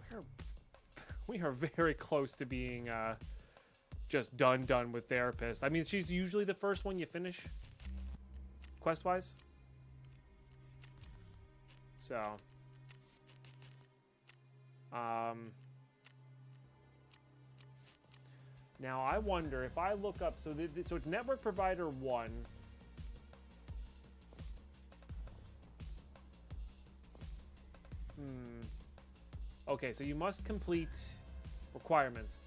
do that. We are very close to being just done with Therapist. I mean, she's usually the first one you finish, quest-wise. So, now I wonder if I look up. So, so it's Network Provider 1. Okay, so you must complete requirements.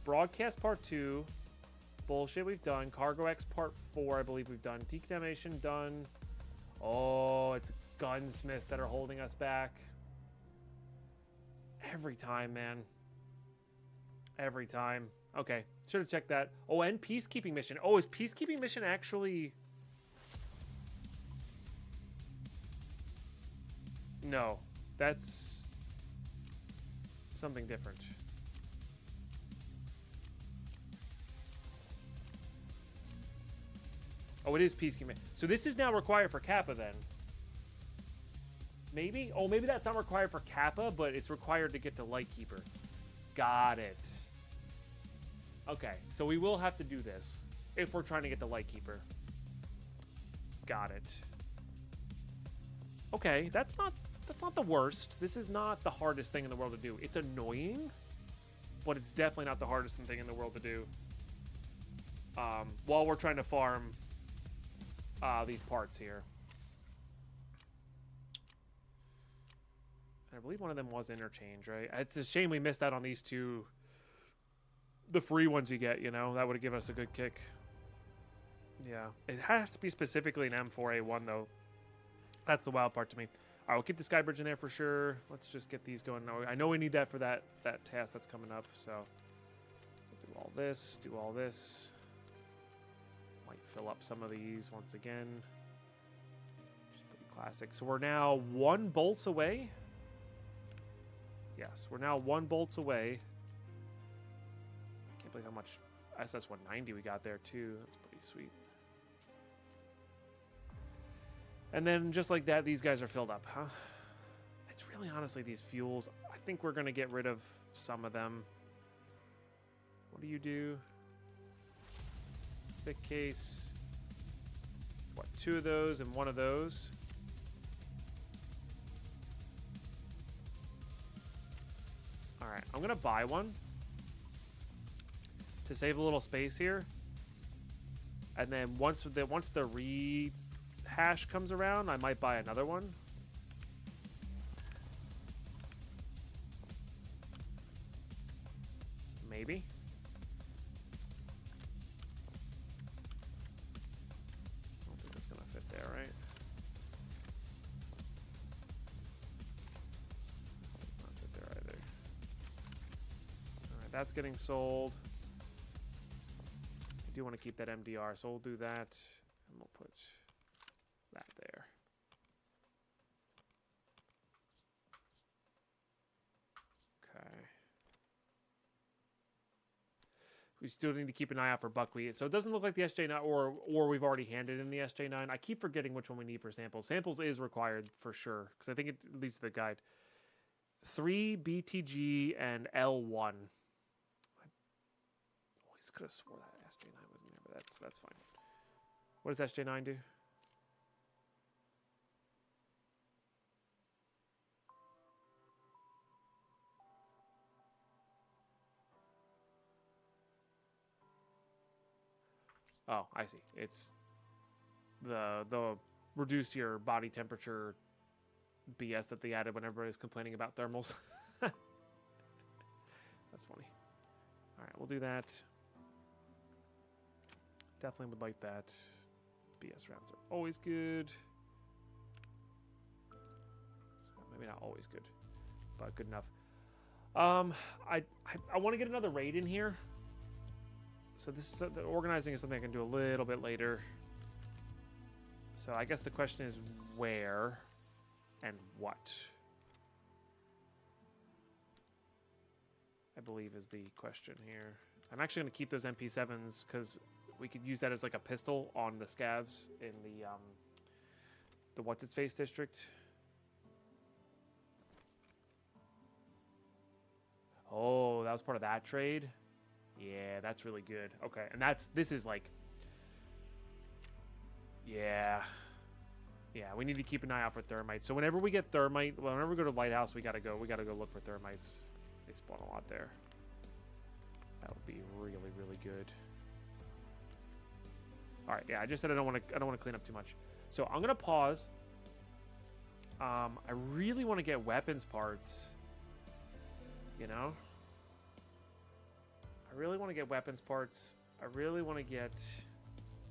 Broadcast Part 2. Bullshit, we've done. Cargo X Part 4, I believe we've done. Decontamination done. Oh, it's gunsmiths that are holding us back. Every time, man. Every time. Okay, should have checked that. Oh, and Peacekeeping Mission. Oh, is Peacekeeping Mission actually... No, that's something different. Oh, it is Peacekeeping. So this is now required for Kappa then. Maybe? Oh, maybe that's not required for Kappa, but it's required to get to Lightkeeper. Got it. Okay, so we will have to do this if we're trying to get to Lightkeeper. Got it. Okay, that's not the worst. This is not the hardest thing in the world to do. It's annoying, but it's definitely not the hardest thing in the world to do. While we're trying to farm these parts here. I believe one of them was interchange, right? It's a shame we missed out on these two. The free ones you get, you know? That would have given us a good kick. Yeah. It has to be specifically an M4A1, though. That's the wild part to me. All right, we'll keep the sky bridge in there for sure. Let's just get these going. I know we need that for that task that's coming up, so we'll do all this, do all this. Might fill up some of these once again. Just pretty classic. So we're now 1 bolts away. Yes, we're now 1 bolts away. Can't believe how much SS-190 we got there, too. That's pretty sweet. And then, just like that, these guys are filled up, huh? It's really, honestly, these fuels. I think we're going to get rid of some of them. What do you do? Thick case. What, 2 of those and 1 of those? Alright, I'm going to buy one to save a little space here. And then once the rehash comes around, I might buy another one. Maybe. I don't think that's going to fit there, right? Does not fit there either. Alright, that's getting sold. I do want to keep that MDR, so we'll do that. And we'll put that there. Okay. We still need to keep an eye out for buckwheat. So it doesn't look like the SJ9, or we've already handed in the SJ9. I keep forgetting which one we need for samples. Samples is required for sure, because I think it leads to the guide. 3 BTG and L1. I always could have swore that SJ9 was in there, but that's fine. What does SJ9 do? Oh, I see. It's the reduce your body temperature BS that they added when everybody's complaining about thermals. That's funny. All right, we'll do that. Definitely would like that. BS rounds are always good. Maybe not always good, but good enough. I want to get another raid in here. So this is the organizing is something I can do a little bit later. So I guess the question is where and what, I believe, is the question here. I'm actually going to keep those MP7s because we could use that as like a pistol on the scavs in the what's its face district. Oh, that was part of that trade. Yeah, that's really good. Okay, and this is like, yeah, we need to keep an eye out for thermites. So whenever we get thermite, whenever we go to Lighthouse, we gotta go look for thermites. They spawn a lot there. That would be really, really good. All right, yeah, I just said I don't want to clean up too much. So I'm gonna pause. I really want to get weapons parts. You know? I really want to get weapons parts. I really want to get...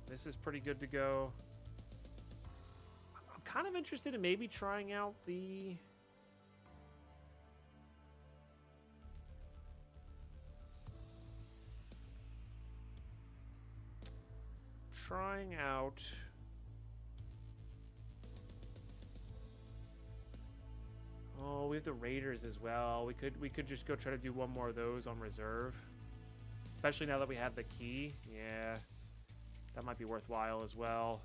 This is pretty good to go. I'm kind of interested in maybe trying out the... Trying out... Oh, we have the Raiders as well. We could just go try to do one more of those on reserve. Especially now that we have the key. Yeah. That might be worthwhile as well.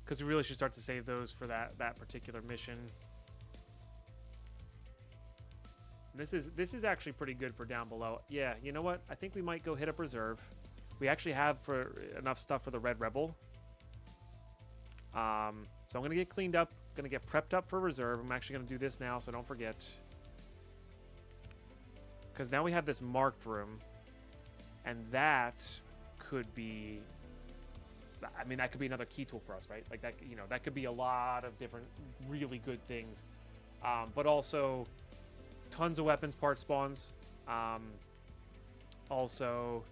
Because we really should start to save those for that particular mission. This is actually pretty good for down below. Yeah, you know what? I think we might go hit up reserve. We actually have enough stuff for the Red Rebel. So I'm gonna get cleaned up. Gonna get prepped up for reserve. I'm actually gonna do this now, so don't forget. Because now we have this marked room, and that could be. I mean, that could be another key tool for us, right? Like that, you know, that could be a lot of different really good things. But also. Tons of weapons part spawns. Also,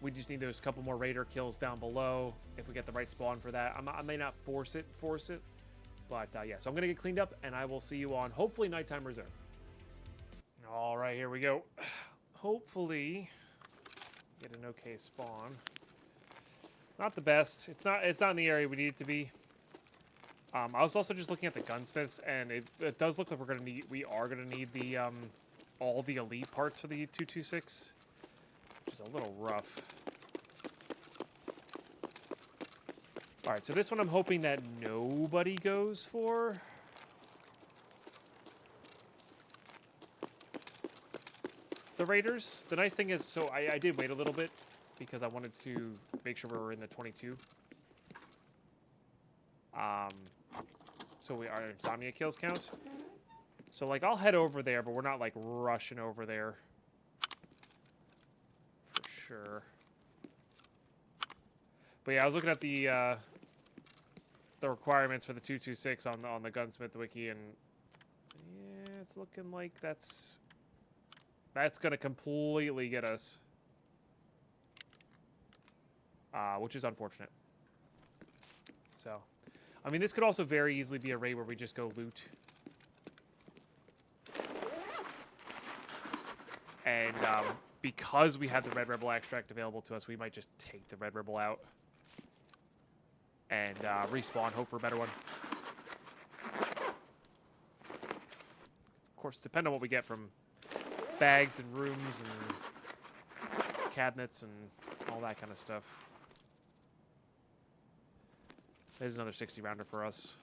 we just need those couple more raider kills down below if we get the right spawn for that. I may not force it, but yeah. So I'm gonna get cleaned up, and I will see you on hopefully nighttime reserve. All right, here we go. Hopefully, get an okay spawn. Not the best. It's not in the area we need it to be. I was also just looking at the gunsmiths, and it does look like we are gonna need the all the elite parts for the 226, which is a little rough. All right, so this one I'm hoping that nobody goes for. The Raiders. The nice thing is, so I did wait a little bit because I wanted to make sure we were in the 22. So our insomnia kills count. So like I'll head over there, but we're not like rushing over there for sure. But yeah, I was looking at the requirements for the 226 on the gunsmith wiki, and yeah, it's looking like that's gonna completely get us, which is unfortunate. So. I mean, this could also very easily be a raid where we just go loot. And because we have the Red Rebel extract available to us, we might just take the Red Rebel out. And respawn, hope for a better one. Of course, depend on what we get from bags and rooms and cabinets and all that kind of stuff. There's another 60 rounder for us.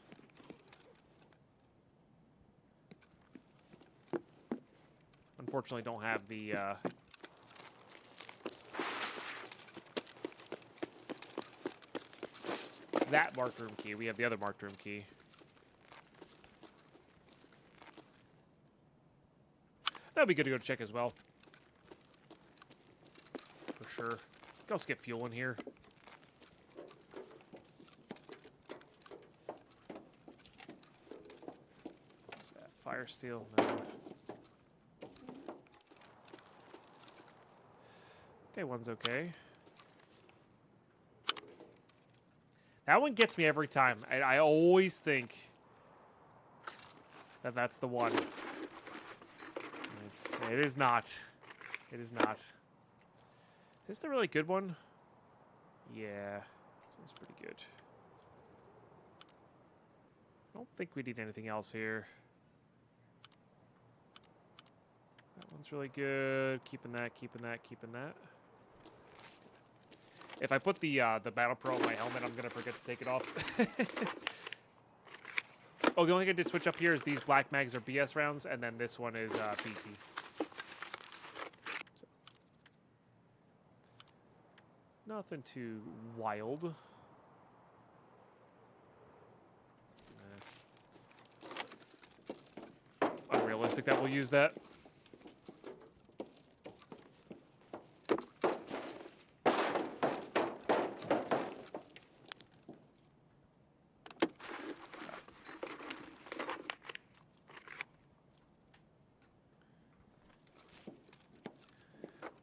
Unfortunately, don't have the that marked room key. We have the other marked room key. That'd be good to go check as well. For sure. You can also get fuel in here. What's that? Fire steel? No. Okay, one's okay. That one gets me every time. I always think that that's the one. It is not. It is not. Is this the really good one? Yeah. This one's pretty good. I don't think we need anything else here. That one's really good. Keeping that, keeping that, keeping that. If I put the Battle Pro on my helmet, I'm going to forget to take it off. Oh, the only thing I did switch up here is these black mags are BS rounds, and then this one is BT. So, nothing too wild. Unrealistic that we'll use that.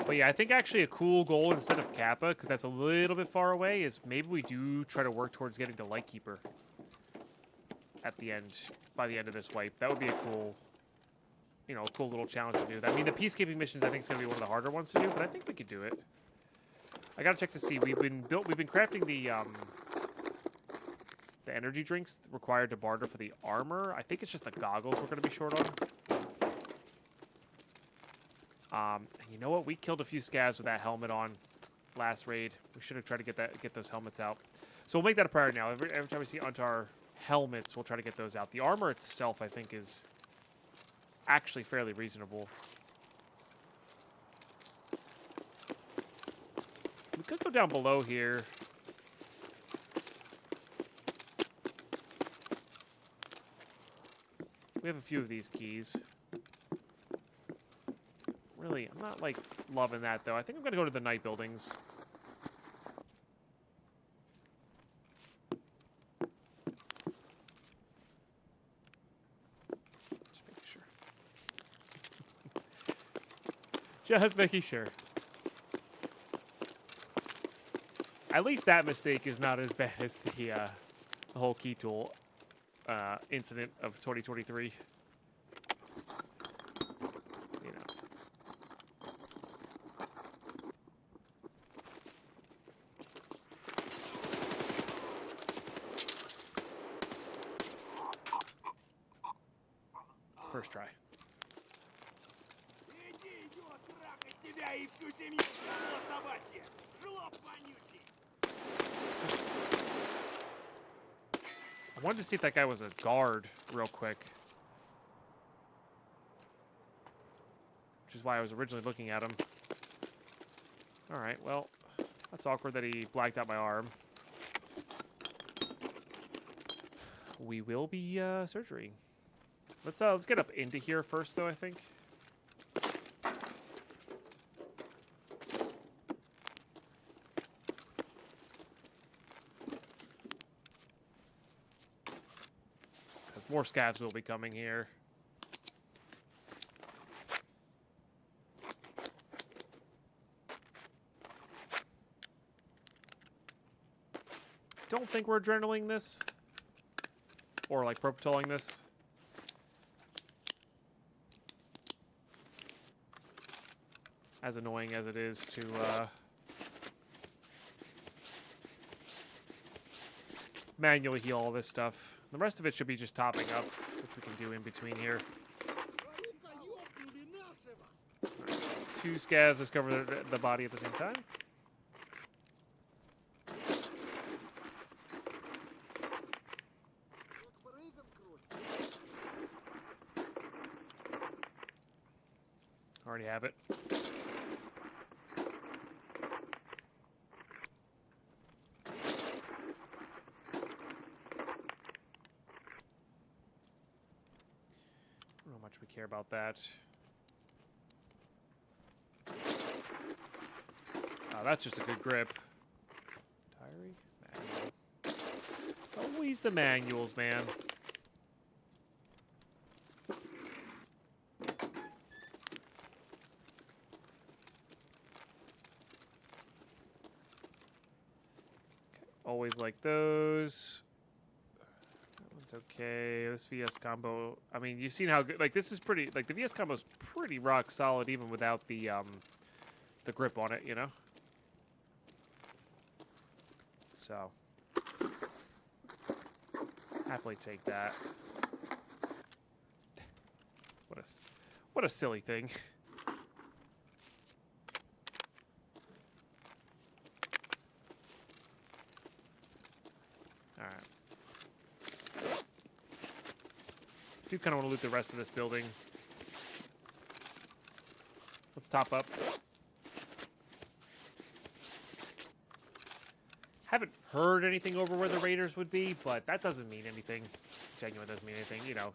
But yeah, I think actually a cool goal instead of Kappa, because that's a little bit far away, is maybe we do try to work towards getting the Lightkeeper at the end, by the end of this wipe. That would be a cool, you know, a cool little challenge to do. I mean, the peacekeeping missions I think is going to be one of the harder ones to do, but I think we could do it. I gotta check to see. We've been crafting the energy drinks required to barter for the armor. I think it's just the goggles we're going to be short on. And you know what? We killed a few scavs with that helmet on last raid. We should have tried to get those helmets out. So we'll make that a priority now. Every time we see Untar helmets, we'll try to get those out. The armor itself, I think, is actually fairly reasonable. We could go down below here. We have a few of these keys. Really, I'm not, like, loving that, though. I think I'm going to go to the night buildings. Just making sure. Just making sure. At least that mistake is not as bad as the whole key tool incident of 2023. First try. I wanted to see if that guy was a guard real quick. Which is why I was originally looking at him. Alright, well, that's awkward that he blacked out my arm. We will be surgerying. Let's get up into here first, though, I think. Because more scavs will be coming here. Don't think we're adrenalining this. Or, like, propitoling this. As annoying as it is to manually heal all this stuff. The rest of it should be just topping up, which we can do in between here. Right, so 2 scavs discover the body at the same time. Already have it. Care about that. that's just a good grip. Diary? Manual. Always the manuals, man. Always like those. That one's okay. This VS combo. I mean, you've seen how good. Like this is pretty. Like the VS combo's pretty rock solid even without the grip on it. You know. So happily take that. What a silly thing. Do kind of want to loot the rest of this building. Let's top up. Haven't heard anything over where the raiders would be, but that doesn't mean anything. Genuine doesn't mean anything, you know.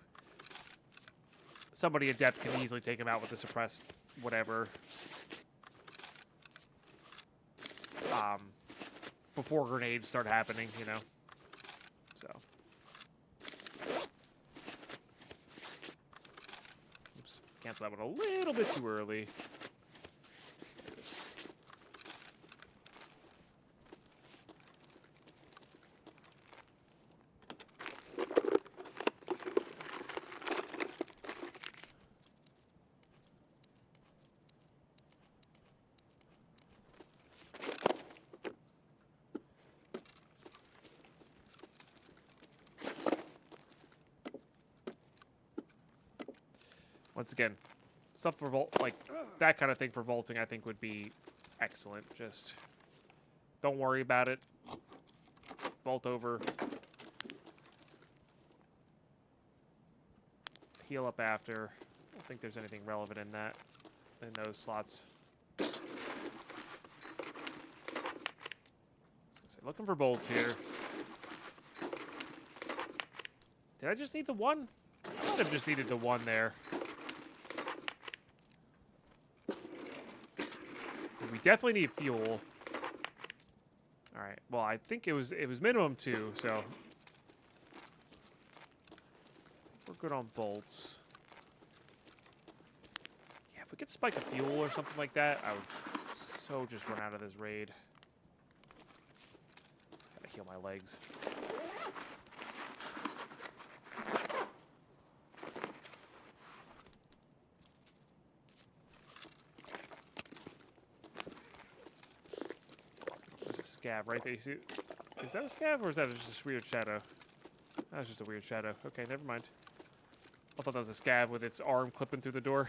Somebody adept can easily take him out with the suppressed whatever. Before grenades start happening, you know. So. Oops, cancel that one a little bit too early. There it is. Once again, stuff for vault, like that kind of thing for vaulting, I think would be excellent. Just don't worry about it. Vault over. Heal up after. I don't think there's anything relevant in that, in those slots. I was gonna say, looking for bolts here. Did I just need the one? I might have just needed the one there. We definitely need fuel. All right. Well, I think it was minimum 2, so we're good on bolts. Yeah, if we could spike a fuel or something like that, I would so just run out of this raid. Gotta heal my legs. Scav right there. You see, is that a scav or is that just a weird shadow? That was just a weird shadow. Okay, never mind. I thought that was a scav with its arm clipping through the door.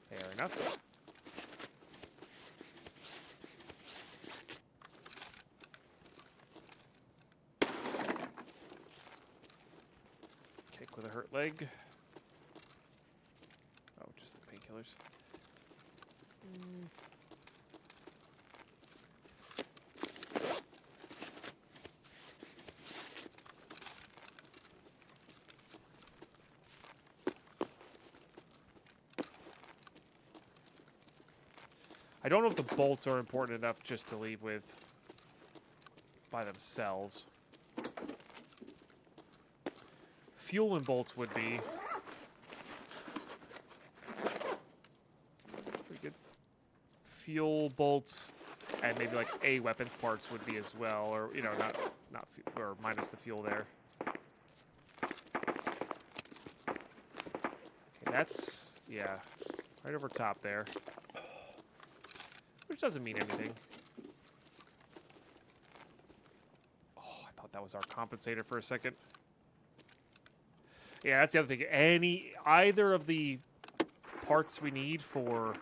Fair enough. Kick with a hurt leg. Oh, just the painkillers. I don't know if the bolts are important enough just to leave with by themselves. Fuel and bolts would be. That's pretty good. Fuel, bolts, and maybe like A weapons parts would be as well, or you know, not or minus the fuel there. Okay, that's yeah, right over top there. Which doesn't mean anything. Oh, I thought that was our compensator for a second. Yeah, that's the other thing. Either of the parts we need for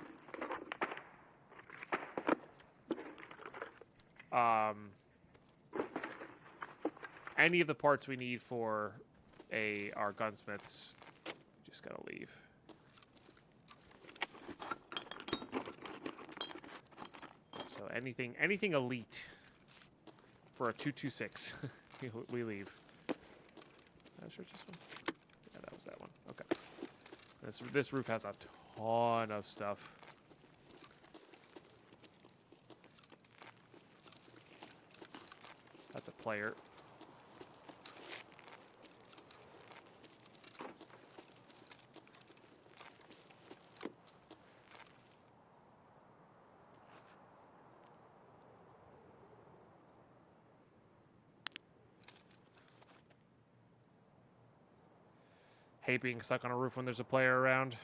any of the parts we need for our gunsmiths, just gotta leave. So anything elite for a 226, we leave. Not sure it's this one. Yeah, that was that one. Okay. This roof has a ton of stuff. the player. Hate being stuck on a roof when there's a player around.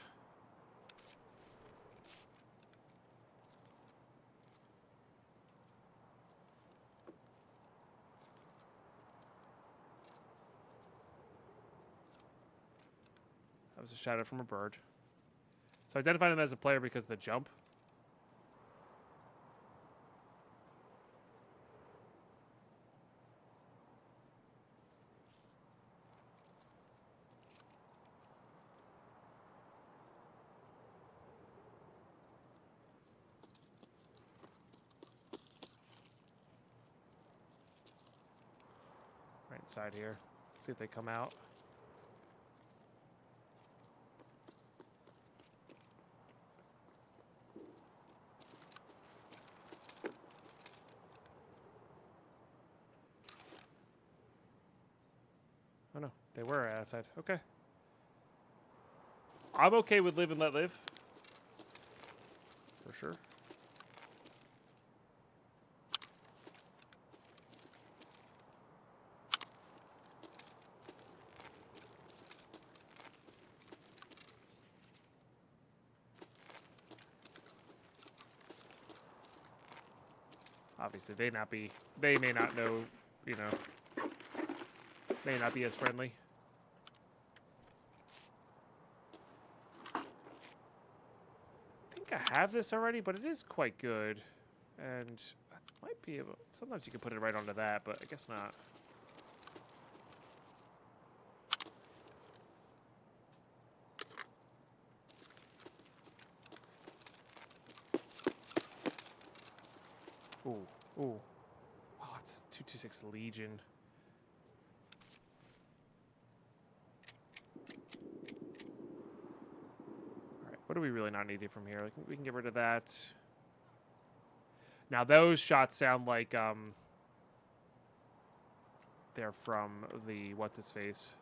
That was a shadow from a bird. So I identified him as a player because of the jump. Right inside here. See if they come out. Oh no, they were outside. Okay. I'm okay with live and let live. For sure. Obviously, they may not know, you know, may not be as friendly. I think I have this already, but it is quite good. And I might be able, sometimes you can put it right onto that, but I guess not. Ooh, ooh. Oh, it's 226 Legion. Alright, what do we really not need from here? We can get rid of that. Now those shots sound like they're from the what's its face.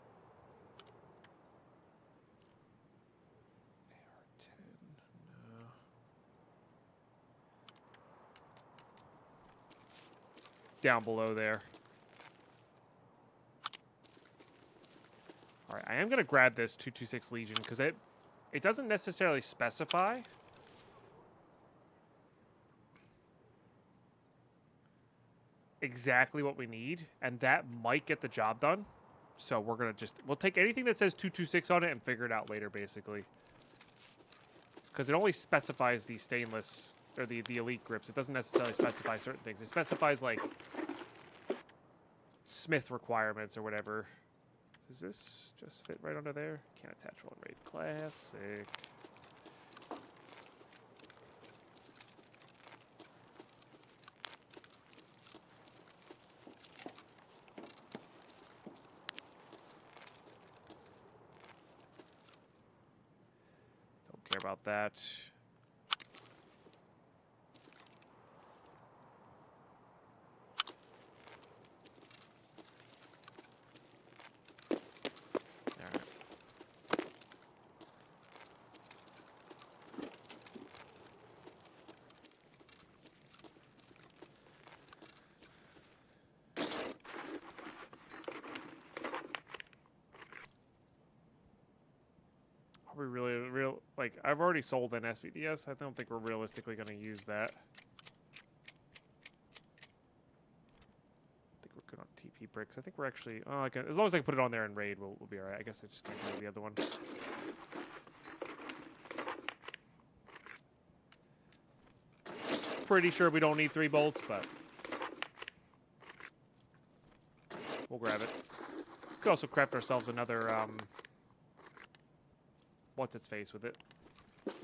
AR-10, no. Down below there. All right, I am gonna grab this 226 Legion because it doesn't necessarily specify. Exactly what we need, and that might get the job done. So we're gonna we'll take anything that says 226 on it and figure it out later, basically. Because it only specifies the stainless or the elite grips. It doesn't necessarily specify certain things. It specifies like Smith requirements or whatever. Does this just fit right under there? Can't attach one rate. Classic. Don't care about that. Are we really like I've already sold an SVDS. I don't think we're realistically going to use that. I think we're good on TP bricks. I think we're actually as long as I can put it on there in raid, we'll be all right. I guess I just can't do the other one. Pretty sure we don't need 3 bolts, but we'll grab it. Could also craft ourselves another what's its face with it. Make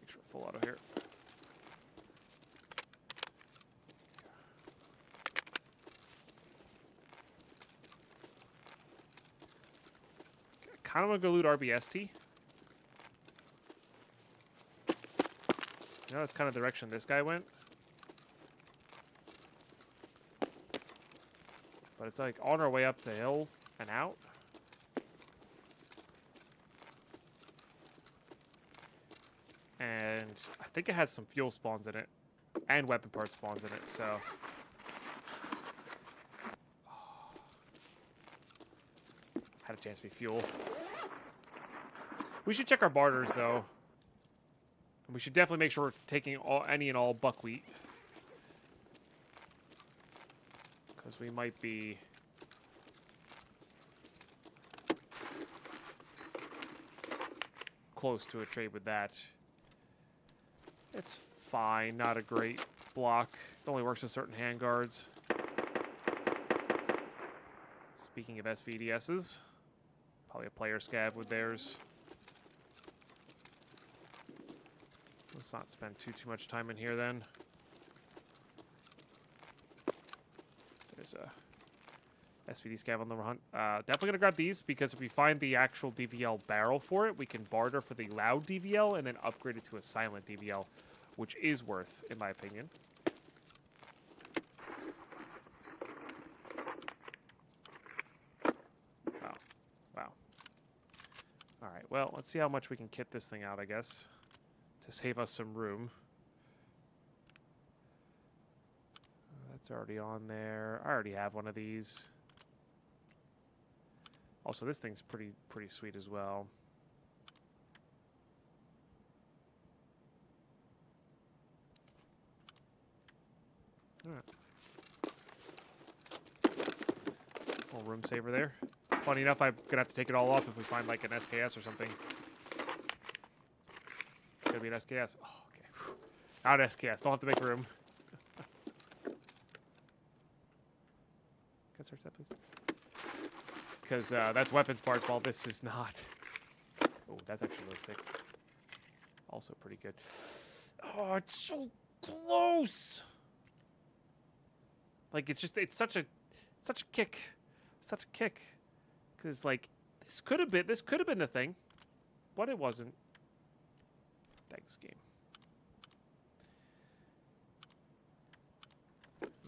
sure full auto here. Kind of want to go loot RBST. know that's kind of the direction this guy went. But it's like on our way up the hill and out. And I think it has some fuel spawns in it. And weapon part spawns in it, so... Had a chance to be fuel. We should check our barters, though. And we should definitely make sure we're taking any and all buckwheat. Because we might be... close to a trade with that. It's fine, not a great block. It only works with certain handguards. Speaking of SVDSs, probably a player scab with theirs. Let's not spend too much time in here then. There's a SVD scav on the hunt. Definitely gonna grab these because if we find the actual DVL barrel for it, we can barter for the loud DVL and then upgrade it to a silent DVL, which is worth, in my opinion. Wow. Wow. Alright, well, let's see how much we can kit this thing out, I guess, to save us some room. That's already on there. I already have one of these. Also, this thing's pretty sweet as well. Alright. Little room saver there. Funny enough, I'm gonna have to take it all off if we find like an SKS or something. Gonna be an SKS. Oh, okay. Whew. Not an SKS. Don't have to make room. Can I search that, please? Because that's weapons parts, while this is not. Oh, that's actually really sick. Also pretty good. Oh, it's so close. Like it's such a kick, such a kick. Because like this could have been the thing, but it wasn't. Thanks, game.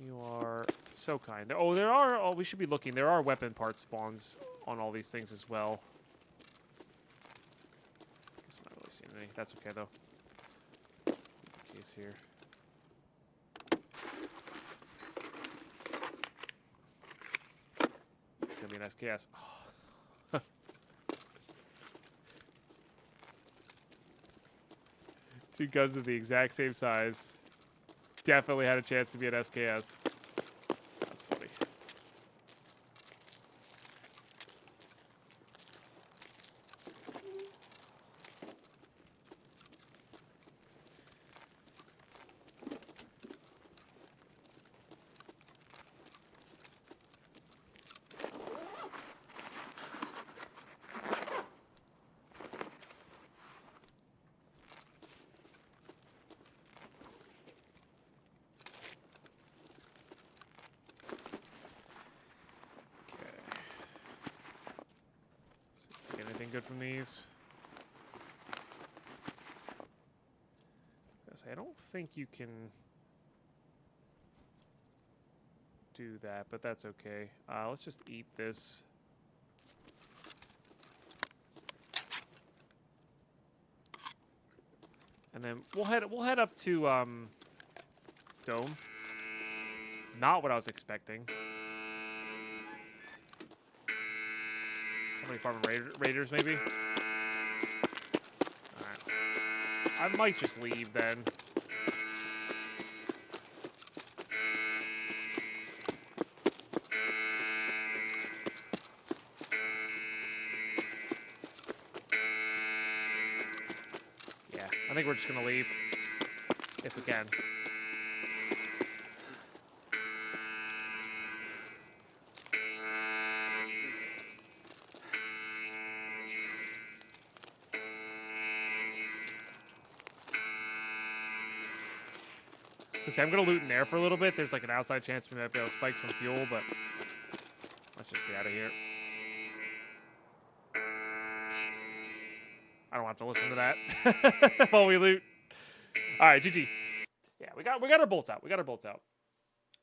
You are so kind. Oh, there are. Oh, we should be looking. There are weapon part spawns on all these things as well. Guess I'm not really seeing any. That's okay though. Case here. It's gonna be an SKS. Oh. Two guns of the exact same size. Definitely had a chance to be an SKS. That's funny. Good from these. I don't think you can do that, but that's okay. Let's just eat this. And then we'll head up to Dome. Not what I was expecting. Somebody farming raiders, maybe? Alright. I might just leave, then. Yeah, I think we're just gonna leave. If we can. So I'm going to loot in there for a little bit. There's like an outside chance we might be able to spike some fuel, but let's just get out of here. I don't want to listen to that while we loot. All right, GG. Yeah, we got our bolts out. We got our bolts out.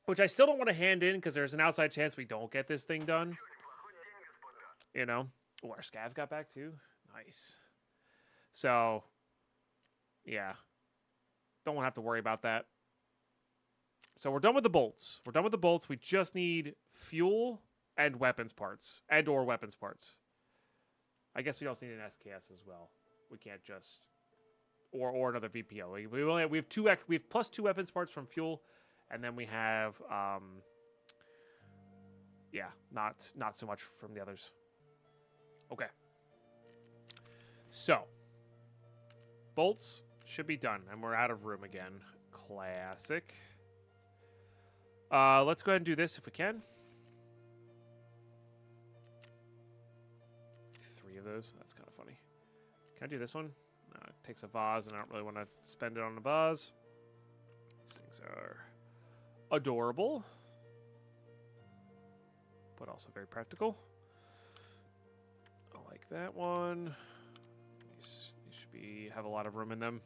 Which I still don't want to hand in because there's an outside chance we don't get this thing done. You know? Oh, our scavs got back too. Nice. So, yeah. Don't want to have to worry about that. So we're done with the bolts. We're done with the bolts. We just need fuel and weapons parts. And or weapons parts. I guess we also need an SKS as well. We can't just... Or another VPO. We have plus 2 weapons parts from fuel. And then we have... yeah, not so much from the others. Okay. So. Bolts should be done. And we're out of room again. Classic. Let's go ahead and do this if we can. 3 of those. That's kind of funny. Can I do this one? No, it takes a vase, and I don't really want to spend it on a vase. These things are adorable, but also very practical. I like that one. These should have a lot of room in them.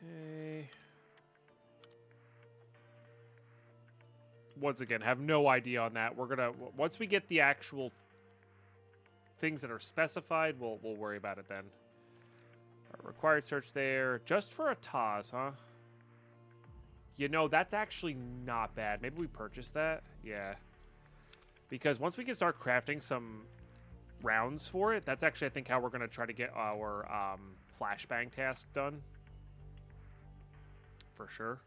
Okay. Once again, have no idea on that. We're gonna once we get the actual things that are specified, we'll worry about it then. Required search there, just for a TAS, huh? You know, that's actually not bad. Maybe we purchase that. Yeah, because once we can start crafting some rounds for it, that's actually I think how we're gonna try to get our flashbang task done. For sure.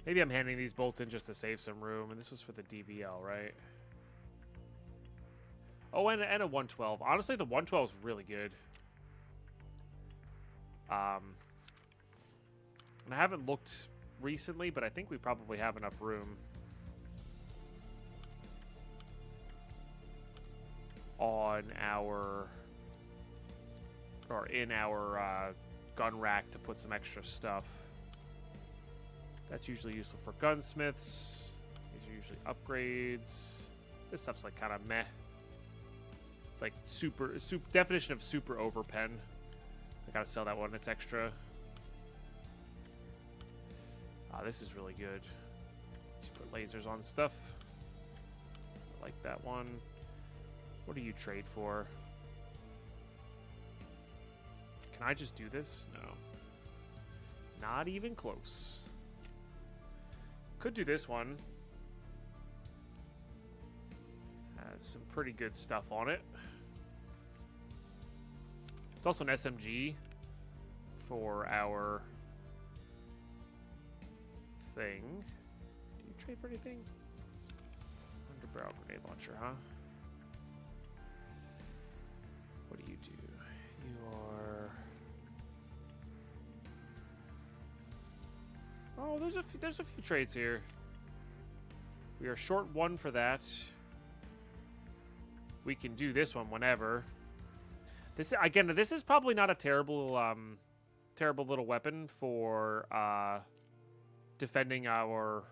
Maybe I'm handing these bolts in just to save some room, and this was for the DVL, right? Oh, and a 112. Honestly, the 112 is really good. And I haven't looked recently, but I think we probably have enough room on our or in our gun rack to put some extra stuff. That's usually useful for gunsmiths. These are usually upgrades. This stuff's like kind of meh. It's like super definition of super overpen. I gotta sell that one. It's extra. This is really good. Let's put lasers on stuff. I like that one. What do you trade for? Can I just do this? No. Not even close. Could do this one. Has some pretty good stuff on it. It's also an SMG for our thing. Do you trade for anything? Underbarrel grenade launcher, huh? What do you do? You are... Oh, there's a few trades here. We are short 1 for that. We can do this one whenever. This is probably not a terrible little weapon for defending our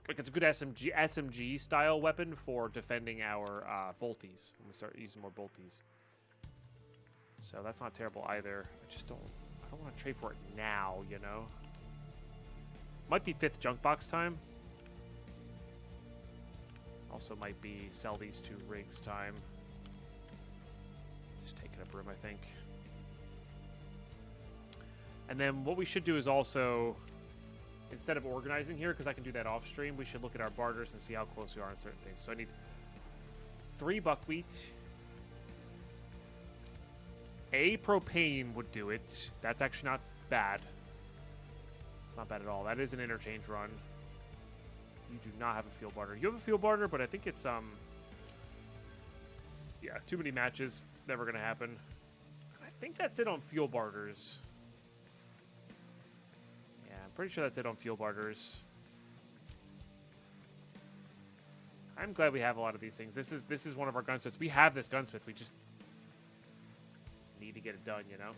like it's a good SMG style weapon for defending our bolties when we start using more bolties. So that's not terrible either. I don't want to trade for it now, you know. Might be 5th junk box time. Also might be sell these 2 rigs time. Just taking up room, I think. And then what we should do is also, instead of organizing here, because I can do that off stream, we should look at our barters and see how close we are on certain things. So I need 3 buckwheat. A propane would do it. That's actually not bad. It's not bad at all. That is an interchange run. You do not have a field barter. You have a field barter, but I think it's yeah, too many matches. Never gonna happen. I think that's it on fuel barters. Yeah, I'm pretty sure that's it on fuel barters. I'm glad we have a lot of these things. This is one of our gunsmiths. We have this gunsmith. We just need to get it done, you know?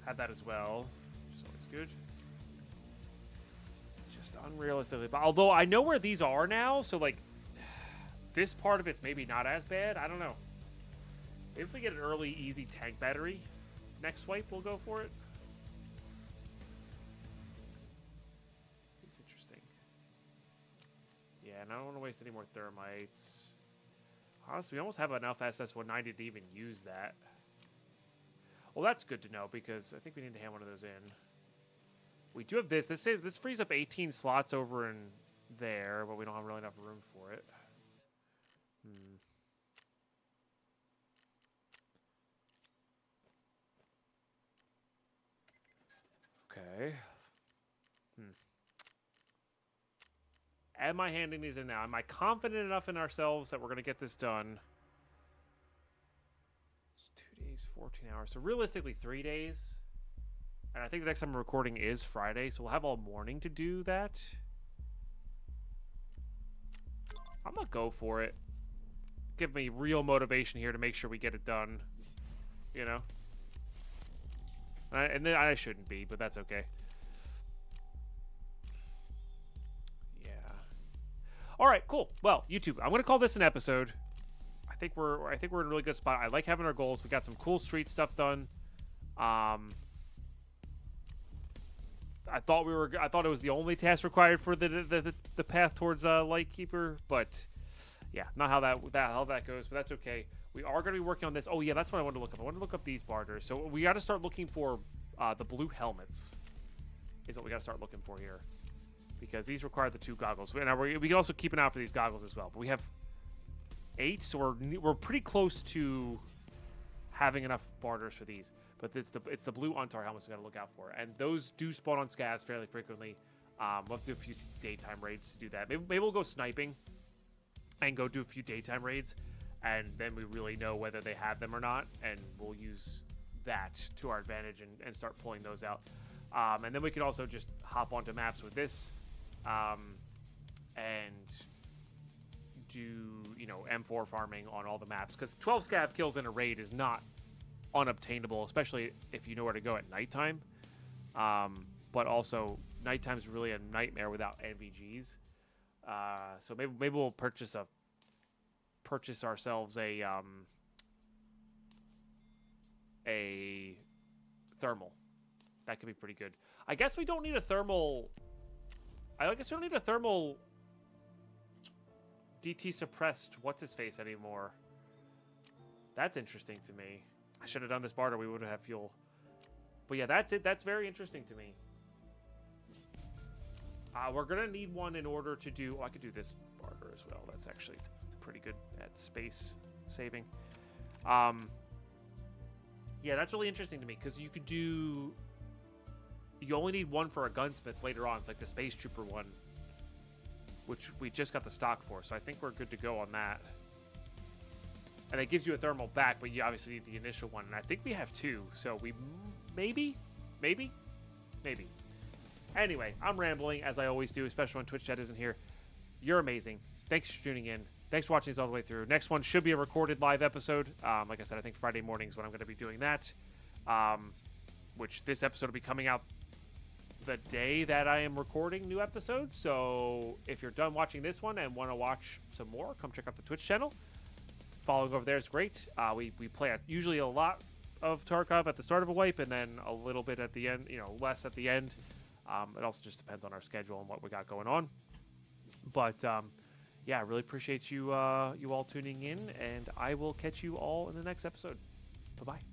Had that as well, which is always good. Just unrealistically, but although I know where these are now, so like this part of it's maybe not as bad. I don't know. Maybe if we get an early, easy tank battery, next swipe we'll go for it. It's interesting. Yeah, and I don't want to waste any more thermites. Honestly, we almost have enough SS-190 to even use that. Well, that's good to know because I think we need to hand one of those in. We do have this. This frees up 18 slots over in there, but we don't have really enough room for it. Okay. Am I handing these in now? Am I confident enough in ourselves that we're going to get this done? It's 2 days, 14 hours. So realistically, 3 days. And I think the next time I'm recording is Friday, so we'll have all morning to do that. I'm going to go for it. Give me real motivation here to make sure we get it done. You know? And then I shouldn't be, but that's okay. Yeah. All right, cool. Well, YouTube, I'm going to call this an episode. I think we're in a really good spot. I like having our goals. We got some cool street stuff done. I thought it was the only task required for the path towards Lightkeeper, but yeah, not how that goes. But that's okay. We are going to be working on this. Oh yeah, that's what I wanted to look up. I wanted to look up these barters. So we got to start looking for the blue helmets. Is what we got to start looking for here, because these require the 2 goggles. And we can also keep an eye out for these goggles as well. But we have 8, so we're pretty close to having enough barters for these. But it's the blue Untar helmets we got to look out for, and those do spawn on scavs fairly frequently. We'll have to do a few daytime raids to do that. Maybe we'll go sniping and go do a few daytime raids, and then we really know whether they have them or not, and we'll use that to our advantage and start pulling those out. And then we can also just hop onto maps with this, and do M4 farming on all the maps, because 12 scav kills in a raid is not unobtainable, especially if you know where to go at nighttime. But also nighttime is really a nightmare without NVGs. So maybe we'll purchase ourselves a thermal. That could be pretty good. I guess we don't need a thermal. I guess we don't need a thermal DT suppressed what's his face anymore. That's interesting to me. I should have done this barter. We would have fuel. But yeah, that's it. That's very interesting to me. We're gonna need one in order to do. Oh, I could do this barter as well. That's actually pretty good at space saving. Yeah, that's really interesting to me because you could do. You only need one for a gunsmith later on. It's like the space trooper one, which we just got the stock for. So I think we're good to go on that. And it gives you a thermal back, but you obviously need the initial one. And I think we have 2, so we maybe. Anyway, I'm rambling, as I always do, especially when Twitch chat isn't here. You're amazing. Thanks for tuning in. Thanks for watching this all the way through. Next one should be a recorded live episode. Like I said, I think Friday morning is when I'm going to be doing that. Which this episode will be coming out the day that I am recording new episodes. So if you're done watching this one and want to watch some more, come check out the Twitch channel. Following over there is great. We play usually a lot of Tarkov at the start of a wipe, and then a little bit at the end, less at the end. It also just depends on our schedule and what we got going on. But yeah, I really appreciate you all tuning in, and I will catch you all in the next episode. Bye-bye.